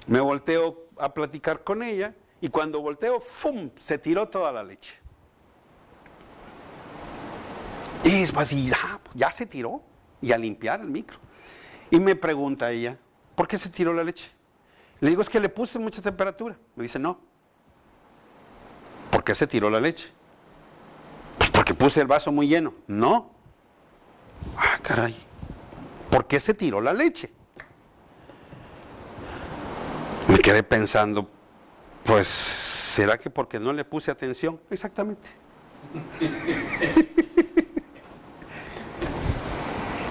S2: me volteo a platicar con ella y cuando volteo, ¡fum!, se tiró toda la leche. Y pues, ya se tiró, y a limpiar el micro. Y me pregunta ella, ¿por qué se tiró la leche? Le digo, es que le puse mucha temperatura. Me dice, no. ¿Por qué se tiró la leche? Pues porque puse el vaso muy lleno. No. Ah, caray. ¿Por qué se tiró la leche? Me quedé pensando, pues, ¿será que porque no le puse atención? Exactamente.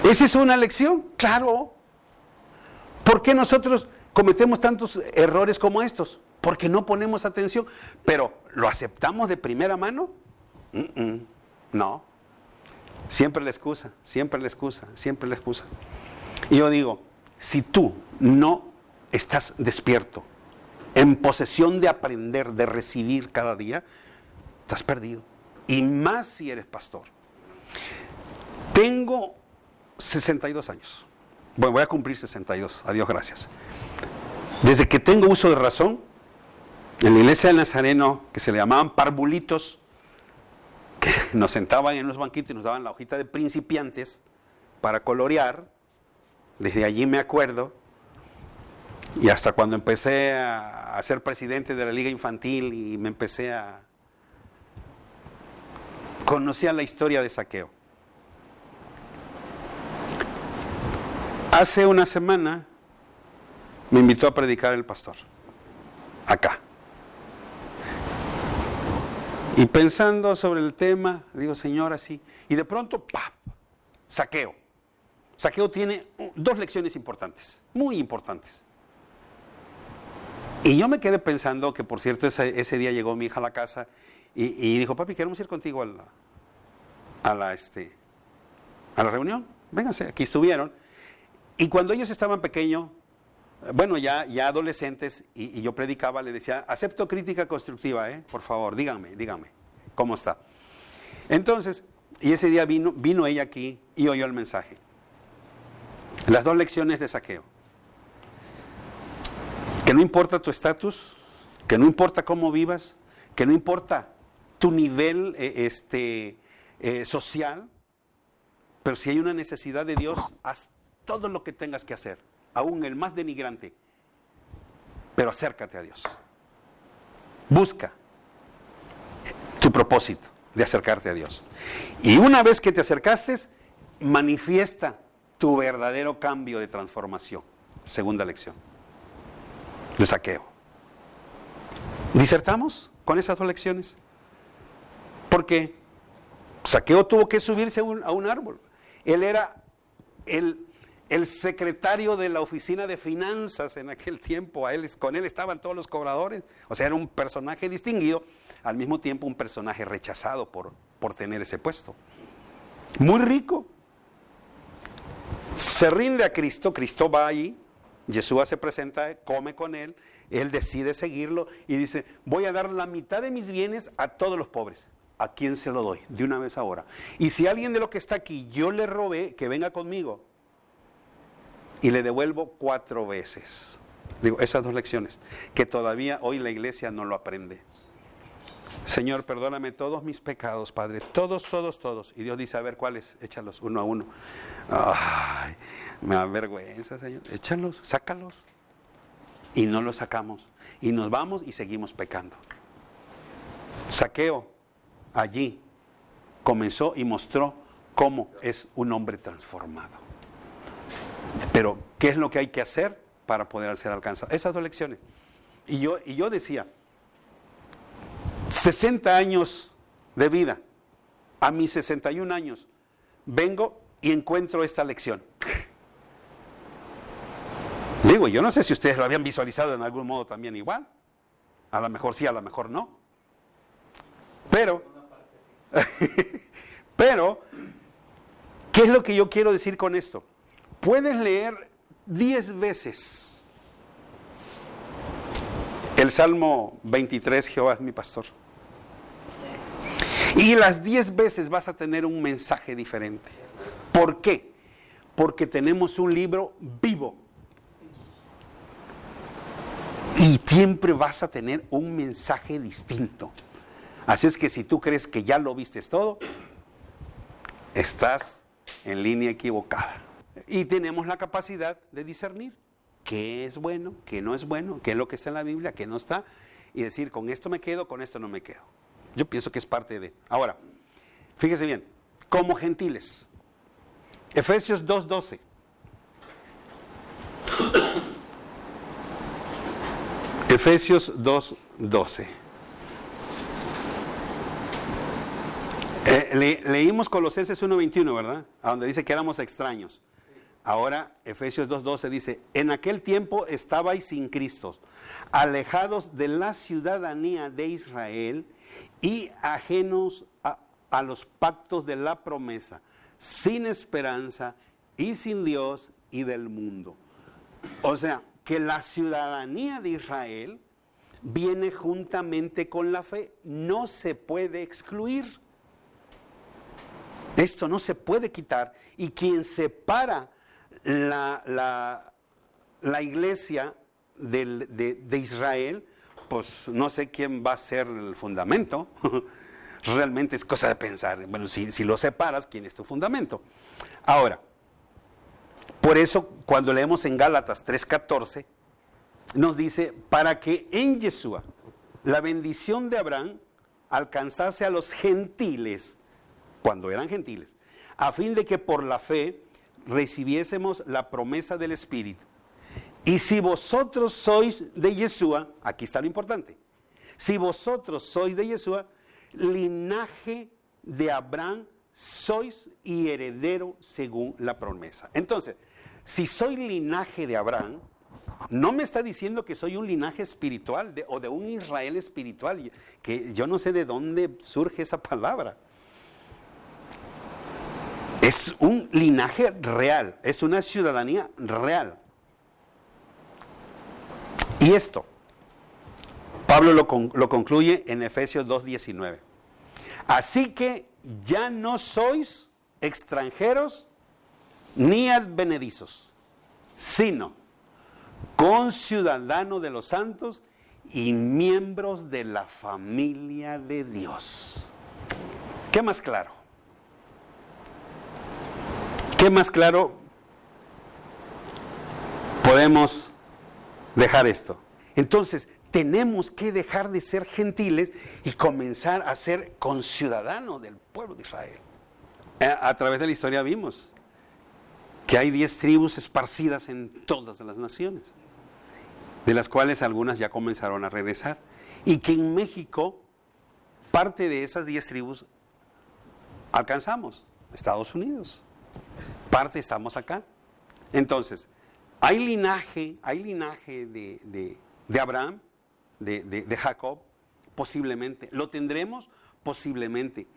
S2: ¿Esa es una lección? Claro. ¿Por qué nosotros cometemos tantos errores como estos? Porque no ponemos atención. Pero, ¿lo aceptamos de primera mano? No. Siempre la excusa, siempre la excusa, siempre la excusa. Y yo digo, si tú no estás despierto, en posesión de aprender, de recibir cada día, estás perdido. Y más si eres pastor. Tengo 62 años. Bueno, voy a cumplir 62, a Dios gracias. Desde que tengo uso de razón, en la iglesia del Nazareno, que se le llamaban parvulitos, que nos sentaban en los banquitos y nos daban la hojita de principiantes para colorear. Desde allí me acuerdo, y hasta cuando empecé a ser presidente de la Liga Infantil y me empecé a... conocía la historia de Zaqueo. Hace una semana me invitó a predicar el pastor, acá. Y pensando sobre el tema, digo, Señor, así. Y de pronto, ¡pap! Zaqueo. Zaqueo tiene dos lecciones importantes, muy importantes. Y yo me quedé pensando que, por cierto, ese día llegó mi hija a la casa y dijo, papi, queremos ir contigo a la reunión. Vénganse, aquí estuvieron. Y cuando ellos estaban pequeños, bueno, ya adolescentes, y yo predicaba, le decía, acepto crítica constructiva, por favor, díganme, ¿cómo está? Entonces, y ese día vino ella aquí y oyó el mensaje. Las dos lecciones de Zaqueo. Que no importa tu estatus, que no importa cómo vivas, que no importa tu nivel social, pero si hay una necesidad de Dios, haz todo lo que tengas que hacer, aún el más denigrante, pero acércate a Dios. Busca tu propósito de acercarte a Dios. Y una vez que te acercaste, manifiesta tu verdadero cambio de transformación. Segunda lección de Zaqueo. ¿Disertamos con esas dos lecciones? Porque Zaqueo tuvo que subirse a un árbol. Él era el secretario de la oficina de finanzas en aquel tiempo. Con él estaban todos los cobradores. O sea, era un personaje distinguido, al mismo tiempo un personaje rechazado por tener ese puesto. Muy rico. Se rinde a Cristo, Cristo va allí, Yeshua se presenta, come con él decide seguirlo y dice, voy a dar la mitad de mis bienes a todos los pobres. ¿A quién se lo doy? De una vez ahora. Y si alguien de lo que está aquí yo le robé, que venga conmigo. Y le devuelvo 4 veces. Digo, esas dos lecciones, que todavía hoy la iglesia no lo aprende. Señor, perdóname todos mis pecados, Padre, todos. Y Dios dice, a ver, ¿cuáles? Échalos uno a uno. Ay, me da vergüenza, Señor. Échalos, sácalos. Y no los sacamos. Y nos vamos y seguimos pecando. Zaqueo, allí, comenzó y mostró cómo es un hombre transformado. Pero, ¿qué es lo que hay que hacer para poder ser alcanzado? Esas dos lecciones. Y yo decía, 60 años de vida, a mis 61 años, vengo y encuentro esta lección. Digo, yo no sé si ustedes lo habían visualizado en algún modo también igual. A lo mejor sí, a lo mejor no. Pero, ¿qué es lo que yo quiero decir con esto? Puedes leer 10 veces el Salmo 23, Jehová es mi pastor. Y las 10 veces vas a tener un mensaje diferente. ¿Por qué? Porque tenemos un libro vivo. Y siempre vas a tener un mensaje distinto. Así es que si tú crees que ya lo vistes todo, estás en línea equivocada. Y tenemos la capacidad de discernir qué es bueno, qué no es bueno, qué es lo que está en la Biblia, qué no está, y decir, con esto me quedo, con esto no me quedo. Yo pienso que es parte de... Ahora, fíjese bien, como gentiles, Efesios 2:12. Efesios 2:12. Leímos Colosenses 1:21, ¿verdad? A donde dice que éramos extraños. Ahora Efesios 2:12 dice, en aquel tiempo estabais sin Cristo, alejados de la ciudadanía de Israel y ajenos a los pactos de la promesa, sin esperanza y sin Dios y del mundo. O sea, que la ciudadanía de Israel viene juntamente con la fe, no se puede excluir. Esto no se puede quitar, y quien separa la iglesia de Israel, pues no sé quién va a ser el fundamento. Realmente es cosa de pensar. Bueno, si lo separas, ¿quién es tu fundamento? Ahora, por eso cuando leemos en Gálatas 3:14, nos dice, para que en Yeshua la bendición de Abraham alcanzase a los gentiles, cuando eran gentiles, a fin de que por la fe recibiésemos la promesa del Espíritu. Y si vosotros sois de Yeshua, aquí está lo importante, si vosotros sois de Yeshua, linaje de Abraham sois y heredero según la promesa. Entonces, si soy linaje de Abraham, no me está diciendo que soy un linaje espiritual o de un Israel espiritual, que yo no sé de dónde surge esa palabra. Es un linaje real, es una ciudadanía real. Y esto, Pablo lo concluye en Efesios 2:19. Así que ya no sois extranjeros ni advenedizos, sino conciudadanos de los santos y miembros de la familia de Dios. ¿Qué más claro? ¿Qué más claro podemos dejar esto? Entonces, tenemos que dejar de ser gentiles y comenzar a ser conciudadanos del pueblo de Israel. A través de la historia vimos que hay 10 tribus esparcidas en todas las naciones, de las cuales algunas ya comenzaron a regresar, y que en México parte de esas 10 tribus alcanzamos Estados Unidos, parte estamos acá. Entonces, hay linaje de Abraham, de Jacob, posiblemente. ¿Lo tendremos? Posiblemente.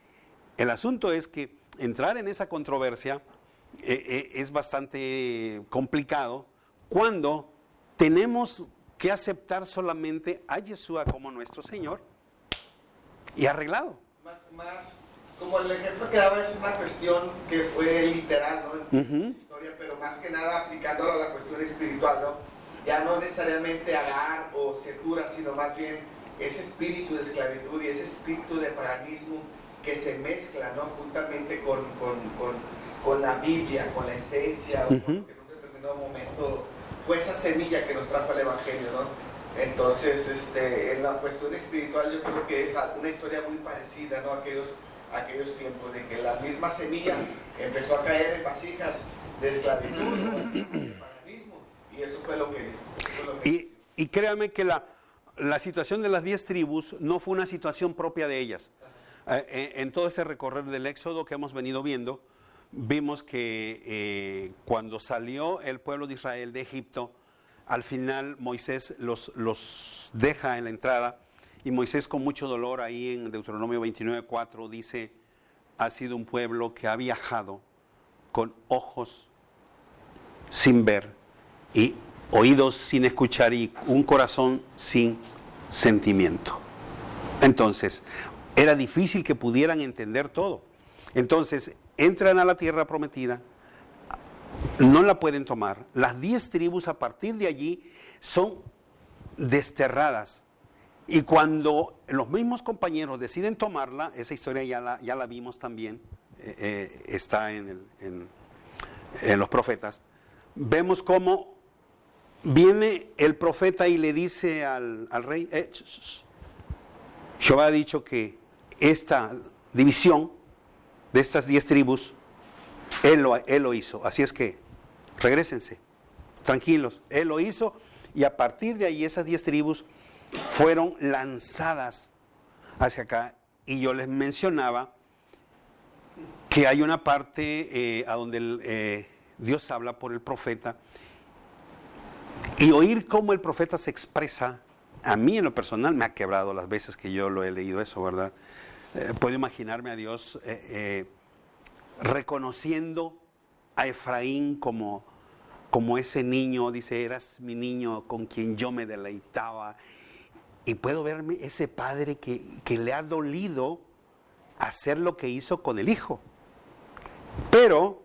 S2: El asunto es que entrar en esa controversia es bastante complicado cuando tenemos que aceptar solamente a Yeshua como nuestro Señor y arreglado.
S3: Más como el ejemplo que daba es una cuestión que fue literal, ¿no? En su historia, pero más que nada aplicándolo a la cuestión espiritual, ¿no? Ya no necesariamente Agar o Setura, sino más bien ese espíritu de esclavitud y ese espíritu de paganismo que se mezcla, ¿no? Juntamente con la Biblia, con la esencia, o con lo que en un determinado momento fue esa semilla que nos trajo el Evangelio, ¿no? Entonces, en la cuestión espiritual yo creo que es una historia muy parecida, ¿no? Aquellos tiempos de que la misma semilla empezó a caer en vasijas de esclavitud, ¿no? De paganismo, y eso fue lo que...
S2: Y créanme que la situación de las 10 tribus no fue una situación propia de ellas. En todo este recorrer del Éxodo que hemos venido viendo, vimos que cuando salió el pueblo de Israel de Egipto, al final Moisés los deja en la entrada, y Moisés con mucho dolor ahí en Deuteronomio 29:4 dice, ha sido un pueblo que ha viajado con ojos sin ver y oídos sin escuchar y un corazón sin sentimiento. Entonces, era difícil que pudieran entender todo. Entonces, entran a la tierra prometida, no la pueden tomar. Las 10 tribus a partir de allí son desterradas. Y cuando los mismos compañeros deciden tomarla, esa historia ya la vimos también, está en los profetas, vemos cómo viene el profeta y le dice al rey, Jehová ha dicho que esta división de estas 10 tribus, él lo hizo, así es que regrésense, tranquilos, él lo hizo, y a partir de ahí esas 10 tribus fueron lanzadas hacia acá. Y yo les mencionaba que hay una parte a donde Dios habla por el profeta, y oír cómo el profeta se expresa, a mí en lo personal me ha quebrado las veces que yo lo he leído eso, ¿verdad? Puedo imaginarme a Dios reconociendo a Efraín como ese niño, dice, eras mi niño con quien yo me deleitaba. Y puedo verme ese padre que le ha dolido hacer lo que hizo con el hijo. Pero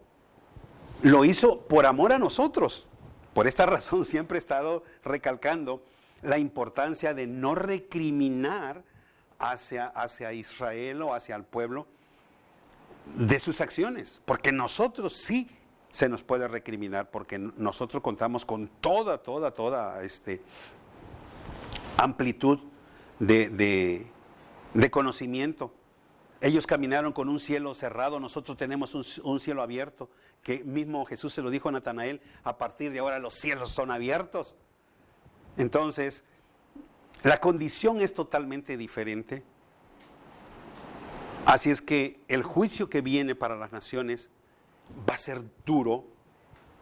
S2: lo hizo por amor a nosotros. Por esta razón siempre he estado recalcando la importancia de no recriminar hacia Israel o hacia el pueblo de sus acciones. Porque nosotros sí se nos puede recriminar, porque nosotros contamos con toda amplitud de conocimiento. Ellos caminaron con un cielo cerrado, nosotros tenemos un cielo abierto, que mismo Jesús se lo dijo a Natanael, a partir de ahora los cielos son abiertos. Entonces, la condición es totalmente diferente. Así es que el juicio que viene para las naciones va a ser duro,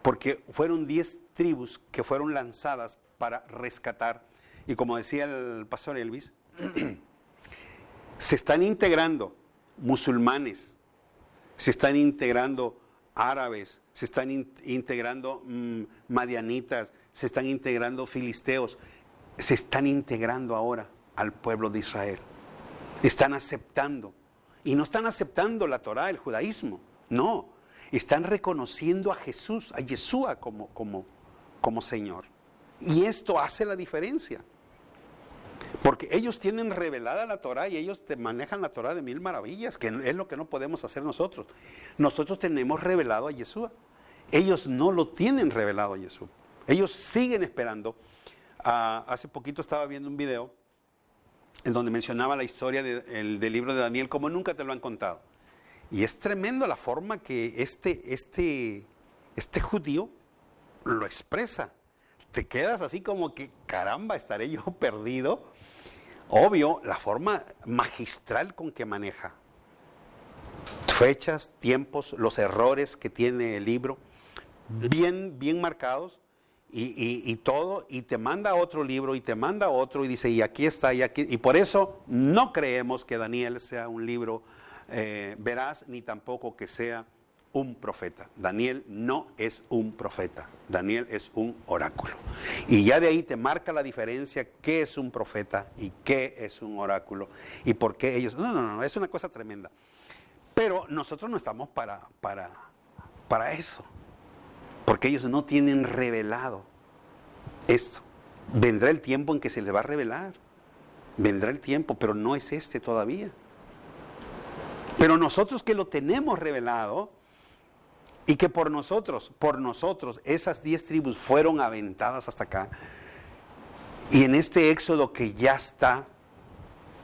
S2: porque fueron 10 tribus que fueron lanzadas para rescatar. Y como decía el pastor Elvis, se están integrando musulmanes, se están integrando árabes, se están integrando madianitas, se están integrando filisteos, se están integrando ahora al pueblo de Israel. Están aceptando. Y no están aceptando la Torá, el judaísmo, no. Están reconociendo a Jesús, a Yeshua como Señor. Y esto hace la diferencia. Porque ellos tienen revelada la Torá y ellos te manejan la Torá de 1000 maravillas, que es lo que no podemos hacer nosotros. Nosotros tenemos revelado a Yeshua. Ellos no lo tienen revelado a Yeshua. Ellos siguen esperando. Hace poquito estaba viendo un video en donde mencionaba la historia del libro de Daniel como nunca te lo han contado. Y es tremendo la forma que este judío lo expresa. Te quedas así como que, caramba, estaré yo perdido. Obvio, la forma magistral con que maneja. Fechas, tiempos, los errores que tiene el libro, bien marcados. Y todo, y te manda otro libro, y te manda otro, y dice, y aquí está, y aquí. Y por eso no creemos que Daniel sea un libro veraz, ni tampoco que sea un profeta. Daniel no es un profeta, Daniel es un oráculo. Y ya de ahí te marca la diferencia qué es un profeta y qué es un oráculo, y por qué ellos. No, es una cosa tremenda. Pero nosotros no estamos para eso. Porque ellos no tienen revelado esto. Vendrá el tiempo en que se les va a revelar. Vendrá el tiempo, pero no es este todavía. Pero nosotros que lo tenemos revelado y que por nosotros, esas 10 tribus fueron aventadas hasta acá. Y en este éxodo que ya está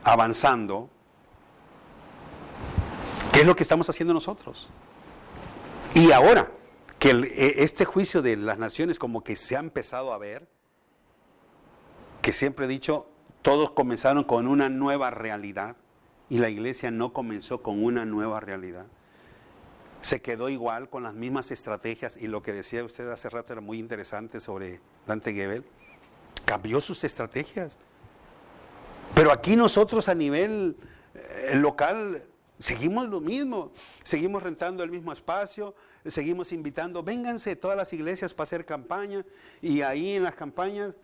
S2: avanzando, ¿qué es lo que estamos haciendo nosotros? Y ahora que este juicio de las naciones como que se ha empezado a ver, que siempre he dicho, todos comenzaron con una nueva realidad y la iglesia no comenzó con una nueva realidad. Se quedó igual con las mismas estrategias, y lo que decía usted hace rato era muy interesante sobre Dante Gebel. Cambió sus estrategias. Pero aquí nosotros a nivel local seguimos lo mismo, seguimos rentando el mismo espacio, seguimos invitando, vénganse todas las iglesias para hacer campaña, y ahí en las campañas,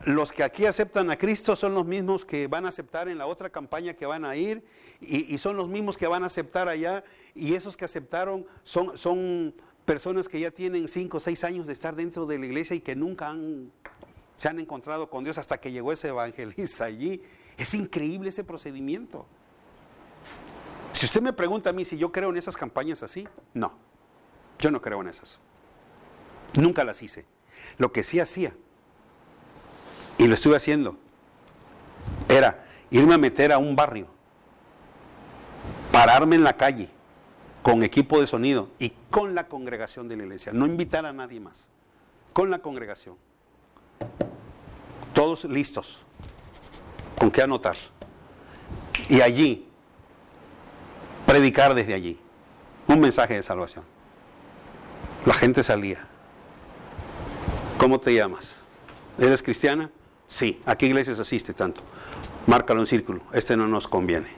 S2: los que aquí aceptan a Cristo son los mismos que van a aceptar en la otra campaña que van a ir, y son los mismos que van a aceptar allá, y esos que aceptaron son personas que ya tienen 5 o 6 años de estar dentro de la iglesia y que nunca se han encontrado con Dios hasta que llegó ese evangelista allí. Es increíble ese procedimiento. Si usted me pregunta a mí si yo creo en esas campañas así, no, yo no creo en esas. Nunca las hice. Lo que sí hacía, y lo estuve haciendo, era irme a meter a un barrio, pararme en la calle, con equipo de sonido y con la congregación de la iglesia. No invitar a nadie más, con la congregación. Todos listos, con qué anotar. Y allí, predicar desde allí un mensaje de salvación. La gente salía. ¿Cómo te llamas? ¿Eres cristiana? Sí. ¿A qué iglesias asiste tanto? Márcalo en círculo. Este no nos conviene.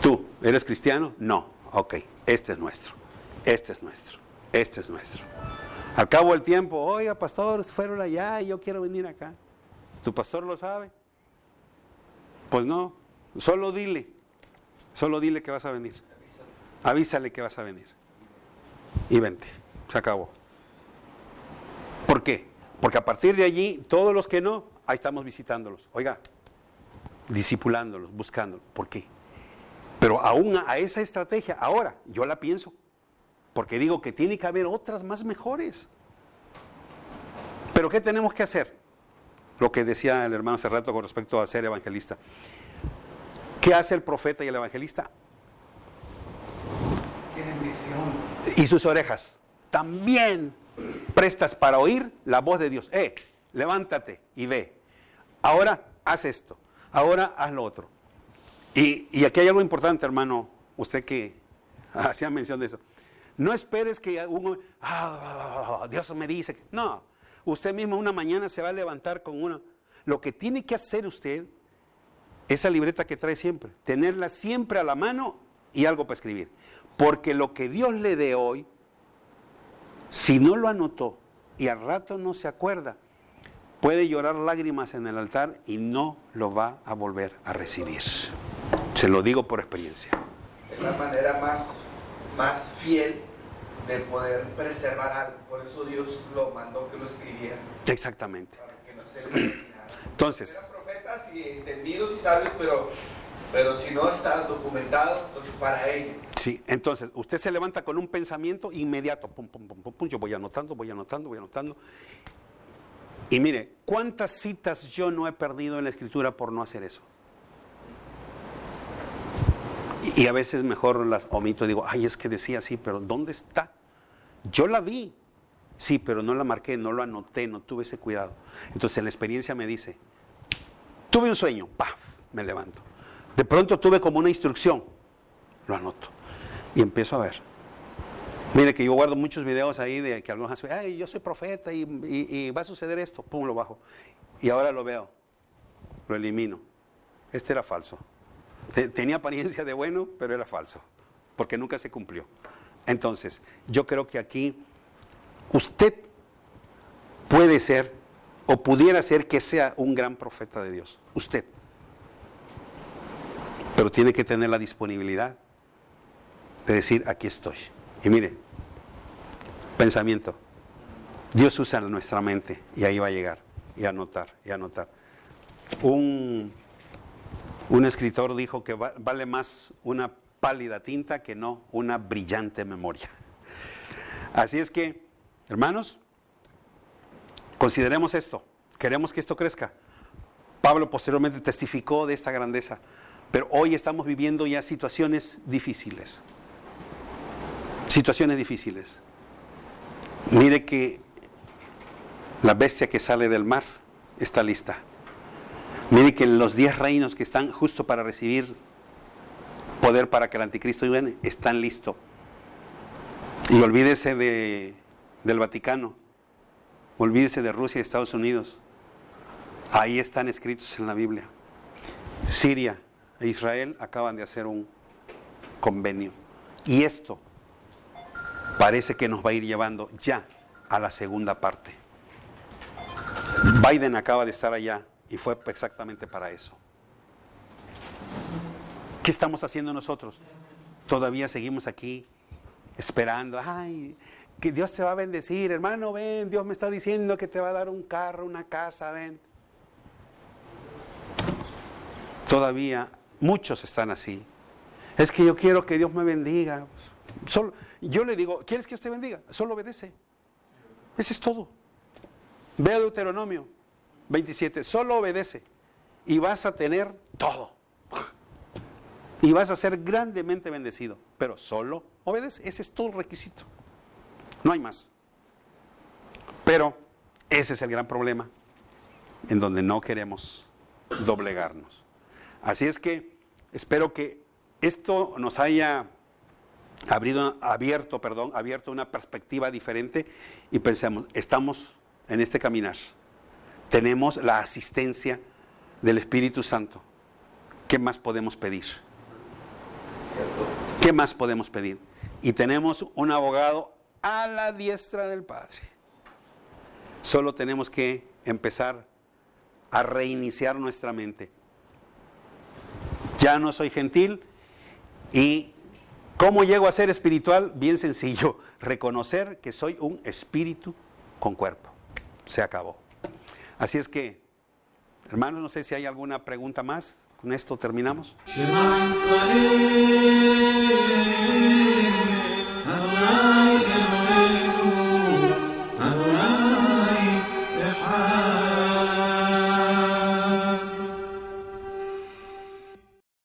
S2: ¿Tú eres cristiano? No. Ok. Este es nuestro. Este es nuestro. Este es nuestro. Al cabo del tiempo, oiga, pastor, fueron allá y yo quiero venir acá. ¿Tu pastor lo sabe? Pues no. Solo dile que vas a venir. Avísale que vas a venir. Y vente. Se acabó. ¿Por qué? Porque a partir de allí, todos los que no, ahí estamos visitándolos. Oiga, discipulándolos, buscándolos. ¿Por qué? Pero aún a esa estrategia, ahora, yo la pienso. Porque digo que tiene que haber otras más mejores. Pero ¿qué tenemos que hacer? Lo que decía el hermano hace rato con respecto a ser evangelista. ¿Qué hace el profeta y el evangelista?
S5: Tienen visión.
S2: Y sus orejas también prestas para oír la voz de Dios. Levántate y ve. Ahora haz esto. Ahora haz lo otro. Y aquí hay algo importante, hermano usted que hacía mención de eso, no esperes que uno, Dios me dice. No, usted mismo una mañana se va a levantar con una. Lo que tiene que hacer usted, esa libreta que trae siempre, tenerla siempre a la mano y algo para escribir. Porque lo que Dios le dé hoy, si no lo anotó y al rato no se acuerda, puede llorar lágrimas en el altar y no lo va a volver a recibir. Se lo digo por experiencia.
S3: Es la manera más fiel de poder preservar algo. Por eso Dios lo mandó que lo escribiera.
S2: Exactamente.
S3: Para que no se le olvidara.
S2: Entonces,
S3: eran profetas y entendidos y sabios, pero si no está documentado, entonces para ellos.
S2: sí, entonces usted se levanta con un pensamiento inmediato. Pum, pum, pum, pum, pum, yo voy anotando. Y mire, ¿cuántas citas yo no he perdido en la Escritura por no hacer eso? Y a veces mejor las omito y digo, ay, es que decía así, pero ¿dónde está? Yo la vi, sí, pero no la marqué, no lo anoté, no tuve ese cuidado. Entonces la experiencia me dice, tuve un sueño, ¡paf!, me levanto. De pronto tuve como una instrucción, lo anoto y empiezo a ver. Mire que yo guardo muchos videos ahí de que algunos hacen, ay, yo soy profeta y va a suceder esto, pum, lo bajo. Y ahora lo veo, lo elimino. Este era falso. Tenía apariencia de bueno, pero era falso, porque nunca se cumplió. Entonces, yo creo que aquí usted puede ser, o pudiera ser que sea un gran profeta de Dios, usted. Pero tiene que tener la disponibilidad de decir, aquí estoy. Y mire, pensamiento, Dios usa nuestra mente y ahí va a llegar, y anotar, y anotar. Un escritor dijo que vale más una pálida tinta que no una brillante memoria. Así es que, hermanos, consideremos esto. Queremos que esto crezca. Pablo posteriormente testificó de esta grandeza, pero hoy estamos viviendo ya situaciones difíciles. Situaciones difíciles. Mire que la bestia que sale del mar está lista. Mire que los 10 reinos que están justo para recibir poder para que el anticristo viene, están listos. Y olvídese del Vaticano, olvídese de Rusia y Estados Unidos. Ahí están escritos en la Biblia. Siria e Israel acaban de hacer un convenio. Y esto parece que nos va a ir llevando ya a la segunda parte. Biden acaba de estar allá. Y fue exactamente para eso. ¿Qué estamos haciendo nosotros? Todavía seguimos aquí esperando. Ay, que Dios te va a bendecir, hermano, ven, Dios me está diciendo que te va a dar un carro, una casa, ven. Todavía muchos están así. Es que yo quiero que Dios me bendiga. Yo le digo, ¿quieres que Dios te bendiga? Solo obedece. Ese es todo. Ve a Deuteronomio 27, solo obedece y vas a tener todo. Y vas a ser grandemente bendecido, pero solo obedece, ese es todo el requisito. No hay más. Pero ese es el gran problema en donde no queremos doblegarnos. Así es que espero que esto nos haya abierto una perspectiva diferente y pensemos, estamos en este caminar. Tenemos la asistencia del Espíritu Santo. ¿Qué más podemos pedir? ¿Qué más podemos pedir? Y tenemos un abogado a la diestra del Padre. Solo tenemos que empezar a reiniciar nuestra mente. Ya no soy gentil. ¿Y cómo llego a ser espiritual? Bien sencillo. Reconocer que soy un espíritu con cuerpo. Se acabó. Así es que, hermanos, no sé si hay alguna pregunta más. Con esto terminamos.
S1: Shema Israel.